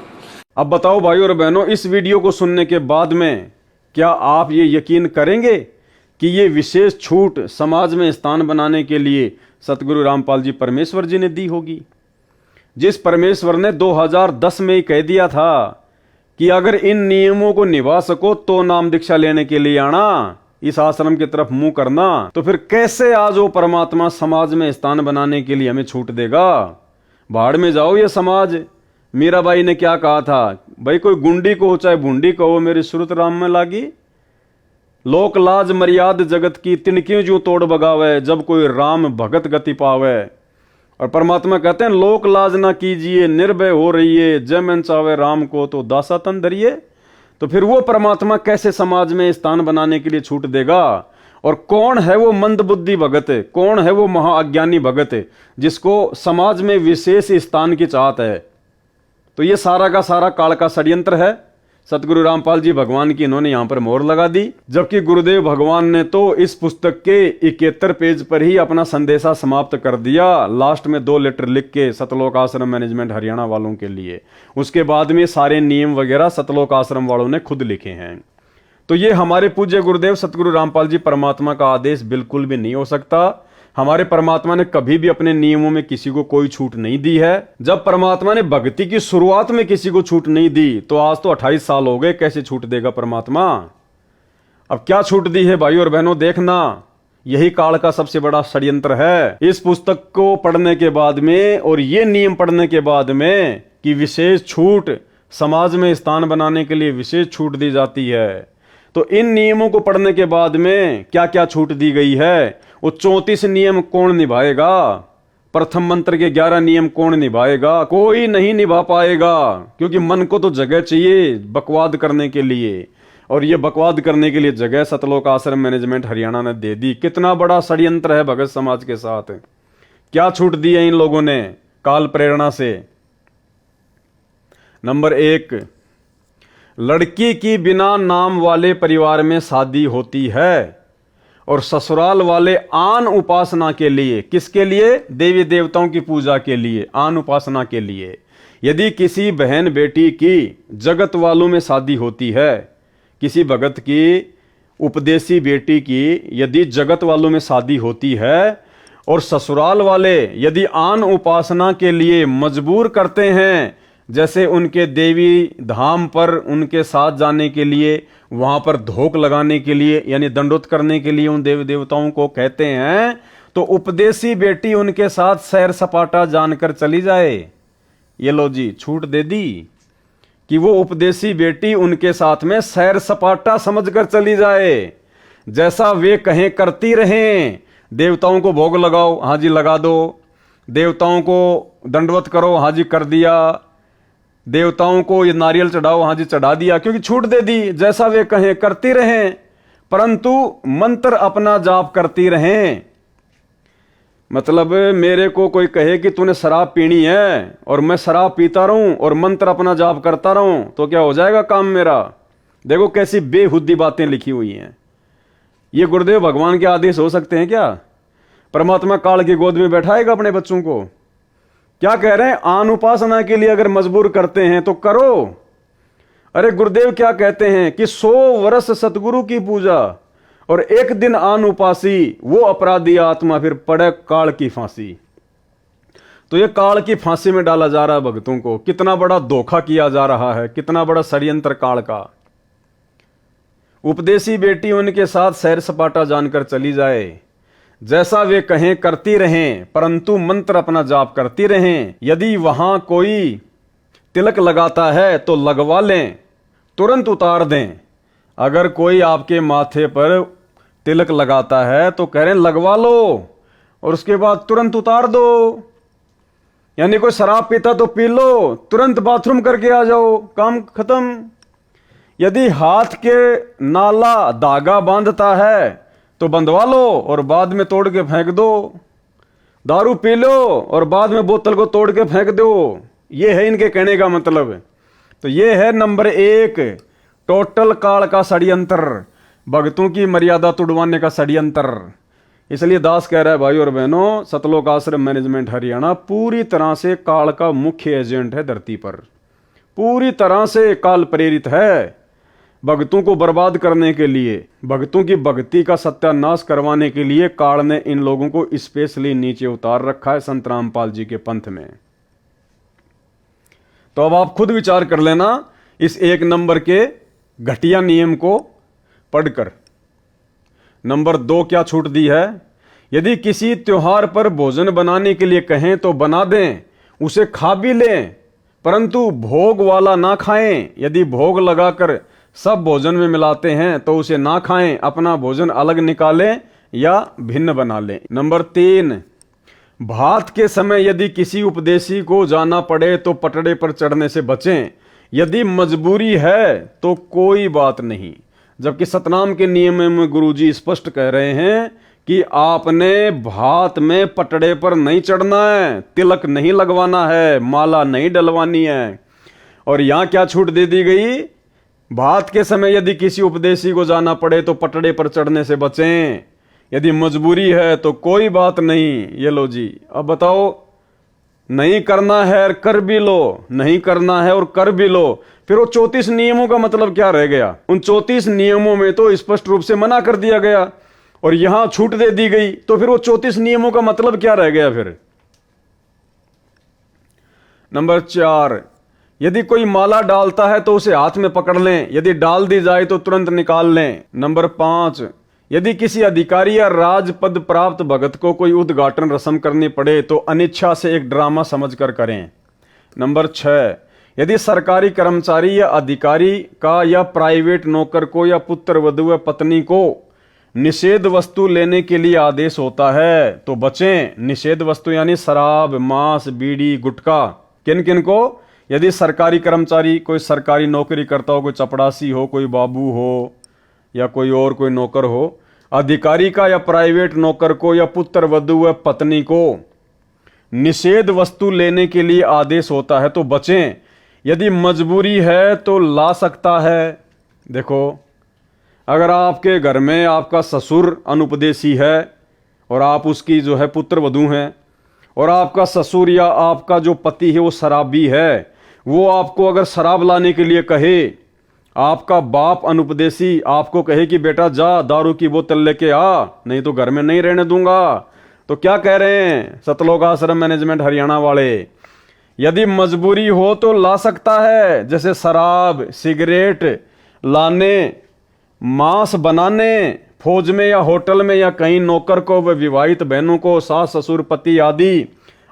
अब बताओ भाई और बहनों, इस वीडियो को सुनने के बाद में क्या आप ये यकीन करेंगे कि ये विशेष छूट समाज में स्थान बनाने के लिए सतगुरु रामपाल जी परमेश्वर जी ने दी होगी? जिस परमेश्वर ने 2010 में ही कह दिया था कि अगर इन नियमों को निभा सको तो नाम दीक्षा लेने के लिए आना, इस आश्रम की तरफ मुंह करना, तो फिर कैसे आज वो परमात्मा समाज में स्थान बनाने के लिए हमें छूट देगा? भाड़ में जाओ ये समाज। मीराबाई ने क्या कहा था, भाई कोई गुंडी को चाहे भूंडी को, मेरी सुरत राम में लागी। लोक लाज मर्याद जगत की तिनकियों जो तोड़ बगावे, जब कोई राम भगत गति पावे। और परमात्मा कहते हैं लोक लाज ना कीजिए, निर्भय हो रहिए, जय मन चावे राम को तो दासा तन धरिए। तो फिर वो परमात्मा कैसे समाज में स्थान बनाने के लिए छूट देगा? और कौन है वो मंदबुद्धि भगत, कौन है वो महाअज्ञानी भगत जिसको समाज में विशेष स्थान की चाहत है? तो ये सारा का सारा काल का षड्यंत्र है। सतगुरु रामपाल जी भगवान की इन्होंने यहां पर मोहर लगा दी, जबकि गुरुदेव भगवान ने तो इस पुस्तक के 71 पेज पर ही अपना संदेशा समाप्त कर दिया। लास्ट में 2 लेटर लिख के सतलोक आश्रम मैनेजमेंट हरियाणा वालों के लिए, उसके बाद में सारे नियम वगैरह सतलोक आश्रम वालों ने खुद लिखे हैं। तो ये हमारे पूज्य गुरुदेव सतगुरु रामपाल जी परमात्मा का आदेश बिल्कुल भी नहीं हो सकता। हमारे परमात्मा ने कभी भी अपने नियमों में किसी को कोई छूट नहीं दी है। जब परमात्मा ने भक्ति की शुरुआत में किसी को छूट नहीं दी, तो आज तो 28 साल हो गए, कैसे छूट देगा परमात्मा? अब क्या छूट दी है भाई और बहनों, देखना, यही काल का सबसे बड़ा षड्यंत्र है। इस पुस्तक को पढ़ने के बाद में और ये नियम पढ़ने के बाद में कि विशेष छूट समाज में स्थान बनाने के लिए विशेष छूट दी जाती है, तो इन नियमों को पढ़ने के बाद में क्या क्या छूट दी गई है, वो 34 नियम कौन निभाएगा? प्रथम मंत्र के 11 नियम कौन निभाएगा? कोई नहीं निभा पाएगा, क्योंकि मन को तो जगह चाहिए बकवाद करने के लिए, और ये बकवाद करने के लिए जगह सतलोक आश्रम मैनेजमेंट हरियाणा ने दे दी। कितना बड़ा षड्यंत्र है भगत समाज के साथ। क्या छूट दी है इन लोगों ने काल प्रेरणा से? नंबर 1, लड़की की बिना नाम वाले परिवार में शादी होती है और ससुराल वाले आन उपासना के लिए, किसके लिए? देवी देवताओं की पूजा के लिए, आन उपासना के लिए। यदि किसी बहन बेटी की जगत वालों में शादी होती है, किसी भगत की उपदेशी बेटी की यदि जगत वालों में शादी होती है और ससुराल वाले यदि आन उपासना के लिए मजबूर करते हैं, जैसे उनके देवी धाम पर उनके साथ जाने के लिए, वहां पर धोख लगाने के लिए, यानी दंडोत करने के लिए उन देवी देवताओं को कहते हैं, तो उपदेशी बेटी उनके साथ सैर सपाटा जानकर चली जाए। ये लो जी, छूट दे दी कि वो उपदेशी बेटी उनके साथ में सैर सपाटा समझकर चली जाए। जैसा वे कहें करती रहें। देवताओं को भोग लगाओ, हाँ जी लगा दो। देवताओं को दंडवत करो, हाँ जी कर दिया। देवताओं को ये नारियल चढ़ाओ, हाँ जी चढ़ा दिया, क्योंकि छूट दे दी। जैसा वे कहें करती रहें, परंतु मंत्र अपना जाप करती रहें। मतलब मेरे को कोई कहे कि तूने शराब पीनी है और मैं शराब पीता रहूं और मंत्र अपना जाप करता रहूं, तो क्या हो जाएगा काम मेरा? देखो कैसी बेहुद्दी बातें लिखी हुई हैं। ये गुरुदेव भगवान के आदेश हो सकते हैं क्या? परमात्मा काल की गोद में बैठाएगा अपने बच्चों को? क्या कह रहे हैं? आन उपासना के लिए अगर मजबूर करते हैं तो करो। अरे गुरुदेव क्या कहते हैं कि 100 वर्ष सतगुरु की पूजा और एक दिन आन उपासी, वो अपराधी आत्मा फिर पड़े काल की फांसी। तो ये काल की फांसी में डाला जा रहा है भक्तों को। कितना बड़ा धोखा किया जा रहा है, कितना बड़ा षड्यंत्र काल का। उपदेशी बेटी उनके साथ सैर सपाटा जानकर चली जाए, जैसा वे कहें करती रहें, परंतु मंत्र अपना जाप करती रहें। यदि वहां कोई तिलक लगाता है तो लगवा लें, तुरंत उतार दें। अगर कोई आपके माथे पर तिलक लगाता है तो कह रहे हैं लगवा लो और उसके बाद तुरंत उतार दो। यानी कोई शराब पीता तो पी लो, तुरंत बाथरूम करके आ जाओ, काम खत्म। यदि हाथ के नाला धागा बांधता है तो बंधवा लो और बाद में तोड़ के फेंक दो। दारू पी लो और बाद में बोतल को तोड़ के फेंक दो। ये है इनके कहने का मतलब। तो ये है नंबर 1 टोटल काल का षड्यंत्र, भक्तों की मर्यादा तुड़वाने का षड्यंत्र। इसलिए दास कह रहा है भाई और बहनों, सतलोक आश्रम मैनेजमेंट हरियाणा पूरी तरह से काल का मुख्य एजेंट है धरती पर, पूरी तरह से काल प्रेरित है भक्तों को बर्बाद करने के लिए, भक्तों की भक्ति का सत्यानाश करवाने के लिए काल ने इन लोगों को स्पेशली नीचे उतार रखा है संत रामपाल जी के पंथ में। तो अब आप खुद विचार कर लेना इस 1 नंबर के घटिया नियम को पढ़कर। नंबर 2 क्या छूट दी है? यदि किसी त्योहार पर भोजन बनाने के लिए कहें तो बना दें, उसे खा भी लें, परंतु भोग वाला ना खाएं। यदि भोग लगाकर सब भोजन में मिलाते हैं तो उसे ना खाएं, अपना भोजन अलग निकालें या भिन्न बना लें। नंबर 3, भात के समय यदि किसी उपदेशी को जाना पड़े तो पटड़े पर चढ़ने से बचें। यदि मजबूरी है तो कोई बात नहीं। जबकि सतनाम के नियम में गुरुजी स्पष्ट कह रहे हैं कि आपने भात में पटड़े पर नहीं चढ़ना है, तिलक नहीं लगवाना है, माला नहीं डलवानी है। और यहां क्या छूट दे दी गई? भात के समय यदि किसी उपदेशी को जाना पड़े तो पटड़े पर चढ़ने से बचें। यदि मजबूरी है तो कोई बात नहीं। ये लो जी, अब बताओ, नहीं करना है और कर भी लो, नहीं करना है और कर भी लो, फिर वो 34 नियमों का मतलब क्या रह गया? उन 34 नियमों में तो स्पष्ट रूप से मना कर दिया गया और यहां छूट दे दी गई, तो फिर वो 34 नियमों का मतलब क्या रह गया फिर? नंबर 4, यदि कोई माला डालता है तो उसे हाथ में पकड़ लें, यदि डाल दी जाए तो तुरंत निकाल लें। नंबर 5, यदि किसी अधिकारी या राजपद प्राप्त भगत को कोई उद्घाटन रस्म करनी पड़े तो अनिच्छा से एक ड्रामा समझकर करें। नंबर 6, यदि सरकारी कर्मचारी या अधिकारी का या प्राइवेट नौकर को या पुत्र वधू या पत्नी को निषेध वस्तु लेने के लिए आदेश होता है तो बचें। निषेध वस्तु यानी शराब, मांस, बीड़ी, गुटखा। किन किन को? यदि सरकारी कर्मचारी, कोई सरकारी नौकरी करता हो, कोई चपड़ासी हो, कोई बाबू हो या कोई और कोई नौकर हो, अधिकारी का या प्राइवेट नौकर को या पुत्र वधू या पत्नी को निषेध वस्तु लेने के लिए आदेश होता है तो बचें। यदि मजबूरी है तो ला सकता है। देखो, अगर आपके घर में आपका ससुर अनुपदेशी है और आप उसकी जो है पुत्र वधू हैं, और आपका ससुर या आपका जो पति है वो शराबी है, वो आपको अगर शराब लाने के लिए कहे, आपका बाप अनुपदेशी आपको कहे कि बेटा जा दारू की बोतल लेके आ, नहीं तो घर में नहीं रहने दूंगा, तो क्या कह रहे हैं सतलोक आश्रम मैनेजमेंट हरियाणा वाले? यदि मजबूरी हो तो ला सकता है, जैसे शराब, सिगरेट लाने, मांस बनाने, फौज में या होटल में या कहीं नौकर को व विवाहित बहनों को सास ससुर पति आदि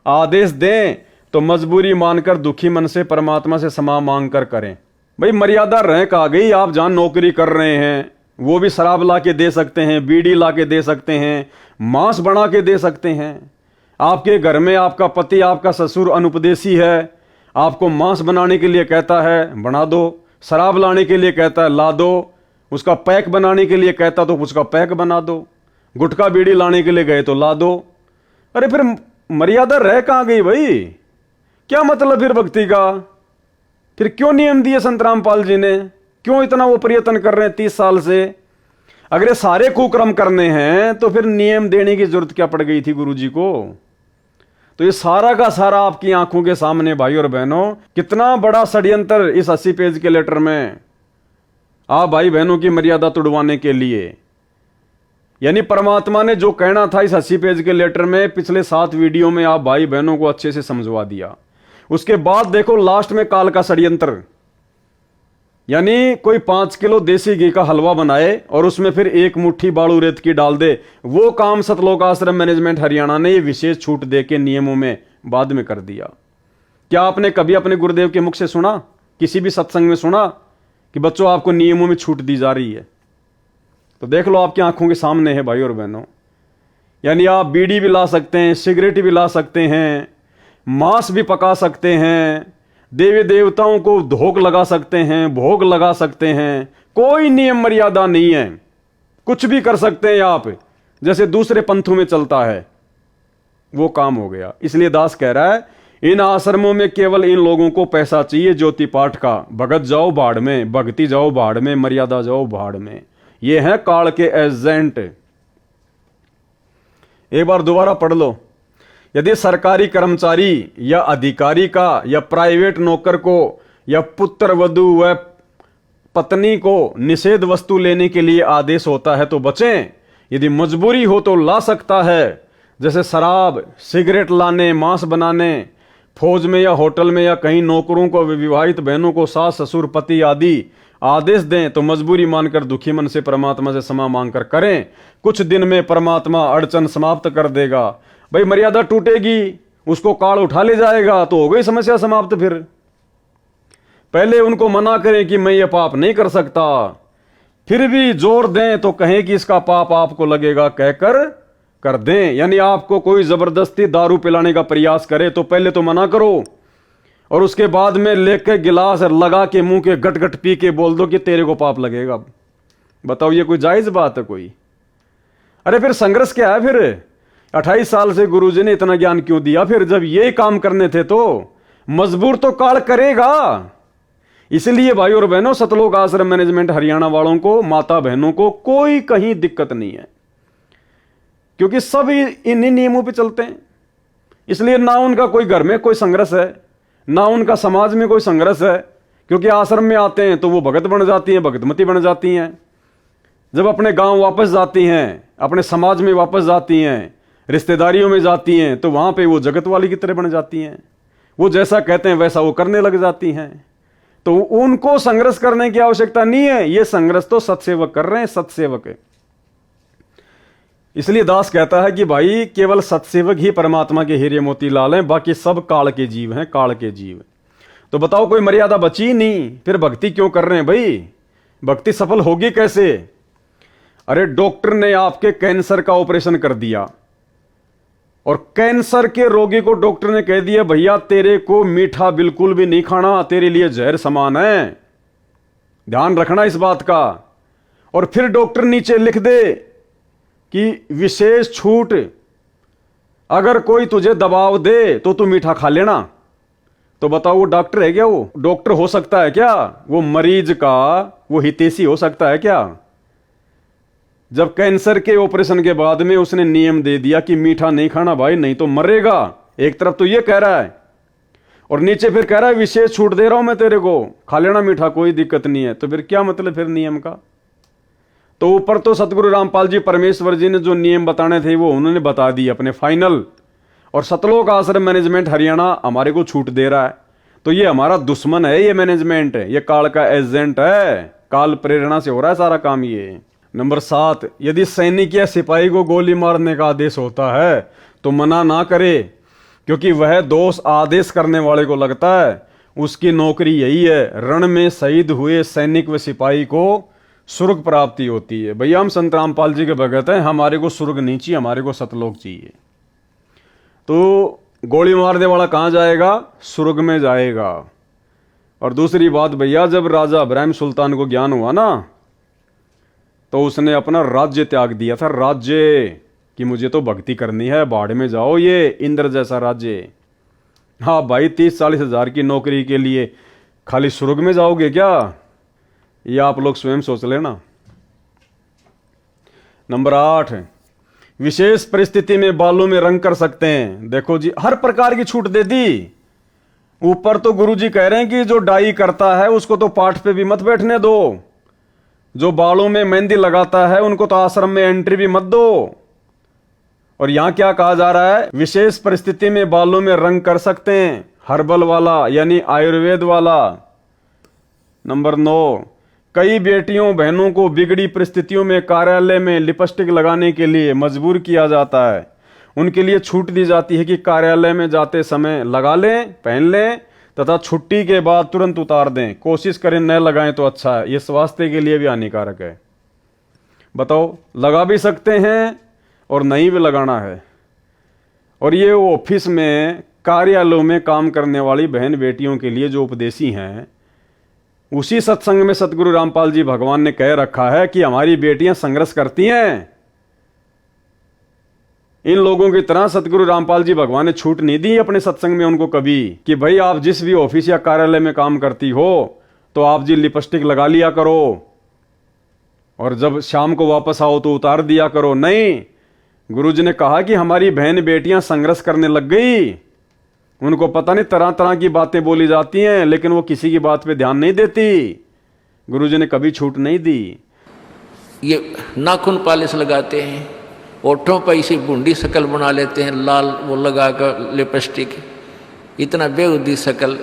आदेश दें तो मजबूरी मानकर दुखी मन से परमात्मा से क्षमा मांग कर करें। भाई मर्यादा रैंक आ गई। आप जहां नौकरी कर रहे हैं वो भी शराब ला के दे सकते हैं, बीड़ी ला के दे सकते हैं, मांस बना के दे सकते हैं। आपके घर में आपका पति, आपका ससुर अनुपदेशी है, आपको मांस बनाने के लिए कहता है बना दो, शराब लाने के लिए कहता है ला दो, उसका पैक बनाने के लिए कहता तो उसका पैक बना दो, गुटखा बीड़ी लाने के लिए गए तो ला दो। अरे फिर मर्यादा रह कहां गई भाई? क्या मतलब फिर भक्ति का? फिर क्यों नियम दिए संत रामपाल जी ने? क्यों इतना वो प्रयत्न कर रहे हैं 30 साल से? अगर ये सारे कुकर्म करने हैं तो फिर नियम देने की जरूरत क्या पड़ गई थी गुरु जी को? तो ये सारा का सारा आपकी आंखों के सामने भाई और बहनों, कितना बड़ा षड्यंत्र इस 80 पेज के लेटर में, आप भाई बहनों की मर्यादा तुड़वाने के लिए। यानी परमात्मा ने जो कहना था इस 80 पेज के लेटर में, पिछले 7 वीडियो में आप भाई बहनों को अच्छे से समझवा दिया। उसके बाद देखो लास्ट में काल का षड्यंत्र, यानी कोई 5 किलो देसी घी का हलवा बनाए और उसमें फिर 1 मुट्ठी बालू रेत की डाल दे। वो काम सतलोक आश्रम मैनेजमेंट हरियाणा ने ये विशेष छूट दे के नियमों में बाद में कर दिया। क्या आपने कभी अपने गुरुदेव के मुख से सुना, किसी भी सत्संग में सुना कि बच्चों आपको नियमों में छूट दी जा रही है? तो देख लो, आपकी आंखों के सामने है भाई और बहनों। यानी आप बीड़ी भी ला सकते हैं, सिगरेट भी ला सकते हैं, मांस भी पका सकते हैं, देवी देवताओं को धोख लगा सकते हैं, भोग लगा सकते हैं, कोई नियम मर्यादा नहीं है, कुछ भी कर सकते हैं आप, जैसे दूसरे पंथों में चलता है वो काम हो गया। इसलिए दास कह रहा है इन आश्रमों में केवल इन लोगों को पैसा चाहिए, ज्योति पाठ का, भगत जाओ भाड़ में, भक्ति जाओ भाड़ में, मर्यादा जाओ भाड़ में। ये हैं काल के एजेंट। एक बार दोबारा पढ़ लो। यदि सरकारी कर्मचारी या अधिकारी का या प्राइवेट नौकर को या पुत्र वधू व पत्नी को निषेध वस्तु लेने के लिए आदेश होता है तो बचें। यदि मजबूरी हो तो ला सकता है, जैसे शराब, सिगरेट लाने, मांस बनाने, फौज में या होटल में या कहीं नौकरों को, विवाहित बहनों को सास ससुर पति आदि आदेश दें तो मजबूरी मानकर दुखी मन से परमात्मा से क्षमा मांगकर करें। कुछ दिन में परमात्मा अड़चन समाप्त कर देगा। भाई मर्यादा टूटेगी, उसको काल उठा ले जाएगा तो हो गई समस्या समाप्त। फिर पहले उनको मना करें कि मैं ये पाप नहीं कर सकता, फिर भी जोर दें तो कहें कि इसका पाप आपको लगेगा, कहकर कर दें। यानी आपको कोई जबरदस्ती दारू पिलाने का प्रयास करे तो पहले तो मना करो और उसके बाद में लेके गिलास लगा के मुंह के गट गट पी के बोल दो कि तेरे को पाप लगेगा। बताओ ये कोई जायज बात है कोई? अरे फिर संघर्ष क्या है? फिर 28 साल से गुरुजी ने इतना ज्ञान क्यों दिया? फिर जब ये काम करने थे तो मजबूर तो काल करेगा। इसलिए भाई और बहनों, सतलोक आश्रम मैनेजमेंट हरियाणा वालों को, माता बहनों को कोई कहीं दिक्कत नहीं है, क्योंकि सब इन्हीं नियमों पे चलते हैं। इसलिए ना उनका कोई घर में कोई संघर्ष है, ना उनका समाज में कोई संघर्ष है, क्योंकि आश्रम में आते हैं तो वो भगत बन जाती हैं, भगतमती बन जाती हैं। जब अपने गांव वापस जाती हैं, अपने समाज में वापस जाती हैं, रिश्तेदारियों में जाती हैं, तो वहां पे वो जगत वाली की तरह बन जाती हैं। वो जैसा कहते हैं वैसा वो करने लग जाती हैं। तो उनको संघर्ष करने की आवश्यकता नहीं है। ये संघर्ष तो सत्सेवक कर रहे हैं, सत्सेवक है। इसलिए दास कहता है कि भाई केवल सत्सेवक ही परमात्मा के हीरे मोती लाल हैं, बाकी सब काल के जीव हैं, काल के जीव। तो बताओ कोई मर्यादा बची नहीं, फिर भक्ति क्यों कर रहे हैं भाई? भक्ति सफल होगी कैसे? अरे डॉक्टर ने आपके कैंसर का ऑपरेशन कर दिया और कैंसर के रोगी को डॉक्टर ने कह दिया भैया तेरे को मीठा बिल्कुल भी नहीं खाना, तेरे लिए जहर समान है, ध्यान रखना इस बात का। और फिर डॉक्टर नीचे लिख दे कि विशेष छूट, अगर कोई तुझे दबाव दे तो तू मीठा खा लेना। तो बताओ वो डॉक्टर है क्या? वो डॉक्टर हो सकता है क्या? वो मरीज का वो हितैषी हो सकता है क्या? जब कैंसर के ऑपरेशन के बाद में उसने नियम दे दिया कि मीठा नहीं खाना भाई, नहीं तो मरेगा। एक तरफ तो ये कह रहा है और नीचे फिर कह रहा है विशेष छूट दे रहा हूं मैं तेरे को, खा लेना मीठा, कोई दिक्कत नहीं है। तो फिर क्या मतलब फिर नियम का? तो ऊपर तो सतगुरु रामपाल जी परमेश्वर जी ने जो नियम बताने थे वो उन्होंने बता दिए अपने फाइनल, और सतलोक आश्रम मैनेजमेंट हरियाणा हमारे को छूट दे रहा है। तो ये हमारा दुश्मन है, ये मैनेजमेंट है, ये काल का एजेंट है, काल प्रेरणा से हो रहा है सारा काम ये। नंबर 7, यदि सैनिक या सिपाही को गोली मारने का आदेश होता है तो मना ना करे, क्योंकि वह दोष आदेश करने वाले को लगता है। उसकी नौकरी यही है, रण में शहीद हुए सैनिक व सिपाही को स्वर्ग प्राप्ति होती है। भैया हम संत रामपाल जी के भगत हैं, हमारे को स्वर्ग नहीं चाहिए, हमारे को सतलोक चाहिए। तो गोली मारने वाला कहाँ जाएगा? स्वर्ग में जाएगा। और दूसरी बात भैया, जब राजा इब्राहिम सुल्तान को ज्ञान हुआ ना तो उसने अपना राज्य त्याग दिया था, राज्य कि मुझे तो भक्ति करनी है, बाढ़ में जाओ, ये इंद्र जैसा राज्य। हाँ भाई 30-40 हजार की नौकरी के लिए खाली स्वर्ग में जाओगे क्या? ये आप लोग स्वयं सोच लेना। नंबर 8, विशेष परिस्थिति में बालों में रंग कर सकते हैं। देखो जी, हर प्रकार की छूट दे दी। ऊपर तो गुरुजी कह रहे हैं कि जो डाई करता है उसको तो पाठ पे भी मत बैठने दो, जो बालों में मेहंदी लगाता है उनको तो आश्रम में एंट्री भी मत दो। और यहां क्या कहा जा रहा है, विशेष परिस्थिति में बालों में रंग कर सकते हैं, हर्बल वाला यानी आयुर्वेद वाला। नंबर 9, कई बेटियों बहनों को बिगड़ी परिस्थितियों में कार्यालय में लिपस्टिक लगाने के लिए मजबूर किया जाता है। उनके लिए छूट दी जाती है कि कार्यालय में जाते समय लगा लें, पहन लें तथा छुट्टी के बाद तुरंत उतार दें। कोशिश करें न लगाएं तो अच्छा है, ये स्वास्थ्य के लिए भी हानिकारक है। बताओ, लगा भी सकते हैं और नहीं भी लगाना है। और ये ऑफिस में, कार्यालयों में काम करने वाली बहन बेटियों के लिए जो उपदेशी हैं, उसी सत्संग में सतगुरु रामपाल जी भगवान ने कह रखा है कि हमारी बेटियां संघर्ष करती हैं। इन लोगों की तरह सतगुरु रामपाल जी भगवान ने छूट नहीं दी अपने सत्संग में उनको कभी कि भाई आप जिस भी ऑफिस या कार्यालय में काम करती हो तो आप जी लिपस्टिक लगा लिया करो और जब शाम को वापस आओ तो उतार दिया करो। नहीं, गुरुजी ने कहा कि हमारी बहन बेटियां संघर्ष करने लग गई। उनको पता नहीं तरह तरह की बातें बोली जाती हैं, लेकिन वो किसी की बात पे ध्यान नहीं देती। गुरुजी ने कभी छूट नहीं दी। ये नाखून पॉलिश लगाते हैं, ओठों पर इसी बूंदी शक्ल बना लेते हैं, लाल वो लगा कर लिपस्टिक, इतना बेहुदी शक्ल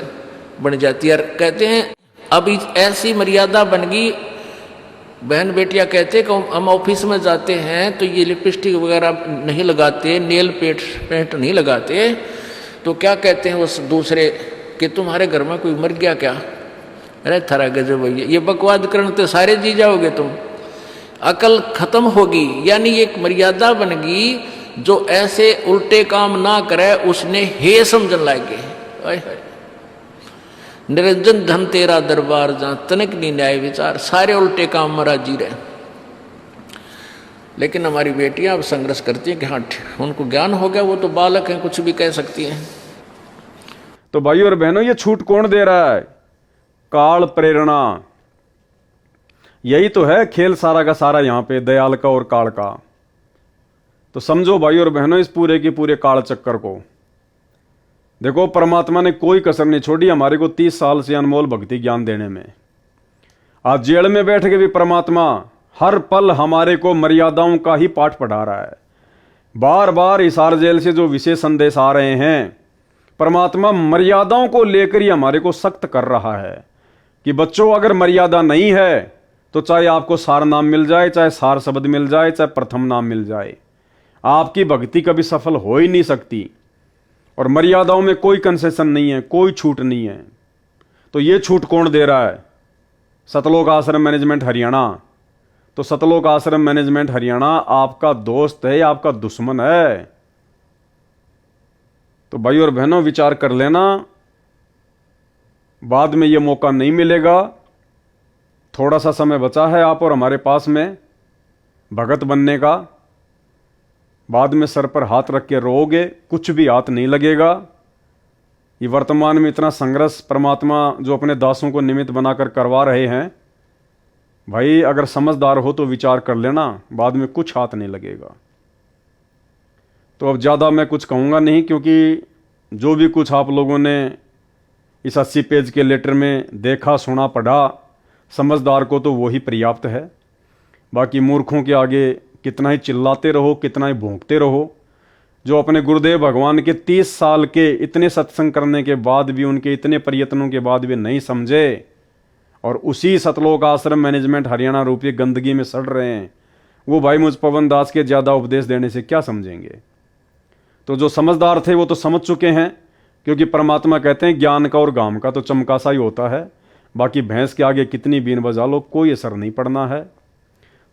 बन जाती है। कहते हैं अब ऐसी मर्यादा बन गई, बहन बेटियां कहते हैं कि हम ऑफिस में जाते हैं तो ये लिपस्टिक वगैरह नहीं लगाते, नेल पेंट नहीं लगाते, तो क्या कहते हैं उस दूसरे कि तुम्हारे घर में कोई मर गया क्या? अरे थारा गजब भैया, ये बकवाद करने तो सारे जी जाओगे तुम, अकल खत्म होगी। यानी एक मर्यादा बन गई, जो ऐसे उल्टे काम ना करे उसने हे समझन लागे। निरंजन धन तेरा दरबार जहां तनिक नहीं न्याय विचार, सारे उल्टे काम में राजी रहे। लेकिन हमारी बेटियां अब संघर्ष करती हैं कि हाँ उनको ज्ञान हो गया, वो तो बालक हैं, कुछ भी कह सकती हैं। तो भाई और बहनों, ये छूट कौन दे रहा है? काल प्रेरणा। यही तो है खेल सारा का सारा यहां पे, दयाल का और काल का। तो समझो भाई और बहनों इस पूरे के पूरे काल चक्कर को। देखो, परमात्मा ने कोई कसर नहीं छोड़ी हमारे को 30 साल से अनमोल भक्ति ज्ञान देने में। आज जेल में बैठ के भी परमात्मा हर पल हमारे को मर्यादाओं का ही पाठ पढ़ा रहा है। बार बार हिसार जेल से जो विशेष संदेश आ रहे हैं, परमात्मा मर्यादाओं को लेकर ही हमारे को सख्त कर रहा है कि बच्चों, अगर मर्यादा नहीं है तो चाहे आपको सार नाम मिल जाए, चाहे सार शब्द मिल जाए, चाहे प्रथम नाम मिल जाए, आपकी भक्ति कभी सफल हो ही नहीं सकती। और मर्यादाओं में कोई कंसेशन नहीं है, कोई छूट नहीं है। तो ये छूट कौन दे रहा है? सतलोक आश्रम मैनेजमेंट हरियाणा। तो सतलोक आश्रम मैनेजमेंट हरियाणा आपका दोस्त है, आपका दुश्मन है? तो भाई और बहनों विचार कर लेना, बाद में ये मौका नहीं मिलेगा। थोड़ा सा समय बचा है आप और हमारे पास में भगत बनने का। बाद में सर पर हाथ रख के रोओगे, कुछ भी हाथ नहीं लगेगा। ये वर्तमान में इतना संघर्ष परमात्मा जो अपने दासों को निमित्त बनाकर करवा रहे हैं, भाई अगर समझदार हो तो विचार कर लेना, बाद में कुछ हाथ नहीं लगेगा। तो अब ज़्यादा मैं कुछ कहूँगा नहीं, क्योंकि जो भी कुछ आप लोगों ने इस 80 पेज के लेटर में देखा, सुना, पढ़ा, समझदार को तो वही पर्याप्त है। बाकी मूर्खों के आगे कितना ही चिल्लाते रहो, कितना ही भौंकते रहो। जो अपने गुरुदेव भगवान के 30 साल के इतने सत्संग करने के बाद भी, उनके इतने प्रयत्नों के बाद भी नहीं समझे और उसी सतलोक आश्रम मैनेजमेंट हरियाणा रूपी गंदगी में सड़ रहे हैं, वो भाई मुझ पवन दास के ज़्यादा उपदेश देने से क्या समझेंगे? तो जो समझदार थे वो तो समझ चुके हैं, क्योंकि परमात्मा कहते हैं ज्ञान का और गाम का तो चमका सा ही होता है, बाकी भैंस के आगे कितनी बीन बजा लो कोई असर नहीं पड़ना है।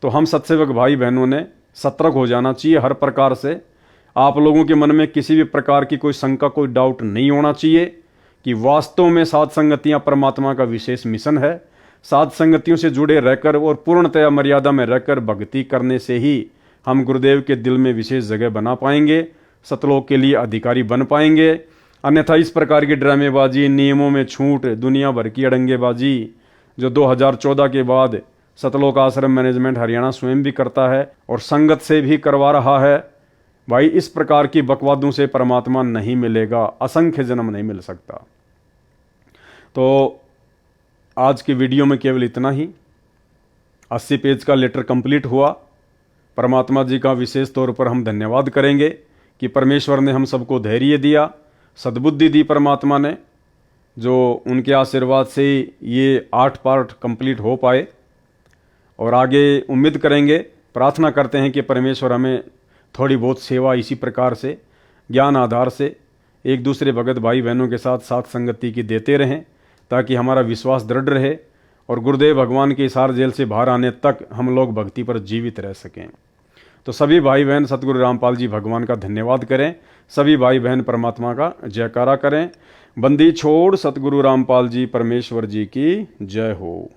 तो हम सत्सेवक भाई बहनों ने सतर्क हो जाना चाहिए हर प्रकार से। आप लोगों के मन में किसी भी प्रकार की कोई शंका, कोई डाउट नहीं होना चाहिए कि वास्तव में साध संगतियाँ परमात्मा का विशेष मिशन है। साध संगतियों से जुड़े रहकर और पूर्णतया मर्यादा में रहकर भक्ति करने से ही हम गुरुदेव के दिल में विशेष जगह बना पाएंगे, सतलोक के लिए अधिकारी बन पाएंगे। अन्यथा इस प्रकार की ड्रामेबाजी, नियमों में छूट, दुनिया भर की अड़ंगेबाजी जो 2014 के बाद सतलोक आश्रम मैनेजमेंट हरियाणा स्वयं भी करता है और संगत से भी करवा रहा है, भाई इस प्रकार की बकवादों से परमात्मा नहीं मिलेगा, असंख्य जन्म नहीं मिल सकता। तो आज की वीडियो में केवल इतना ही। 80 पेज का लेटर कंप्लीट हुआ। परमात्मा जी का विशेष तौर पर हम धन्यवाद करेंगे कि परमेश्वर ने हम सबको धैर्य दिया, सद्बुद्धि दी परमात्मा ने, जो उनके आशीर्वाद से ये 8 पार्ट कंप्लीट हो पाए। और आगे उम्मीद करेंगे, प्रार्थना करते हैं कि परमेश्वर हमें थोड़ी बहुत सेवा इसी प्रकार से ज्ञान आधार से एक दूसरे भगत भाई बहनों के साथ साथ संगति की देते रहें, ताकि हमारा विश्वास दृढ़ रहे और गुरुदेव भगवान के हिसार जेल से बाहर आने तक हम लोग भक्ति पर जीवित रह सकें। तो सभी भाई बहन सतगुरु रामपाल जी भगवान का धन्यवाद करें, सभी भाई बहन परमात्मा का जयकारा करें। बंदी छोड़ सतगुरु रामपाल जी परमेश्वर जी की जय हो।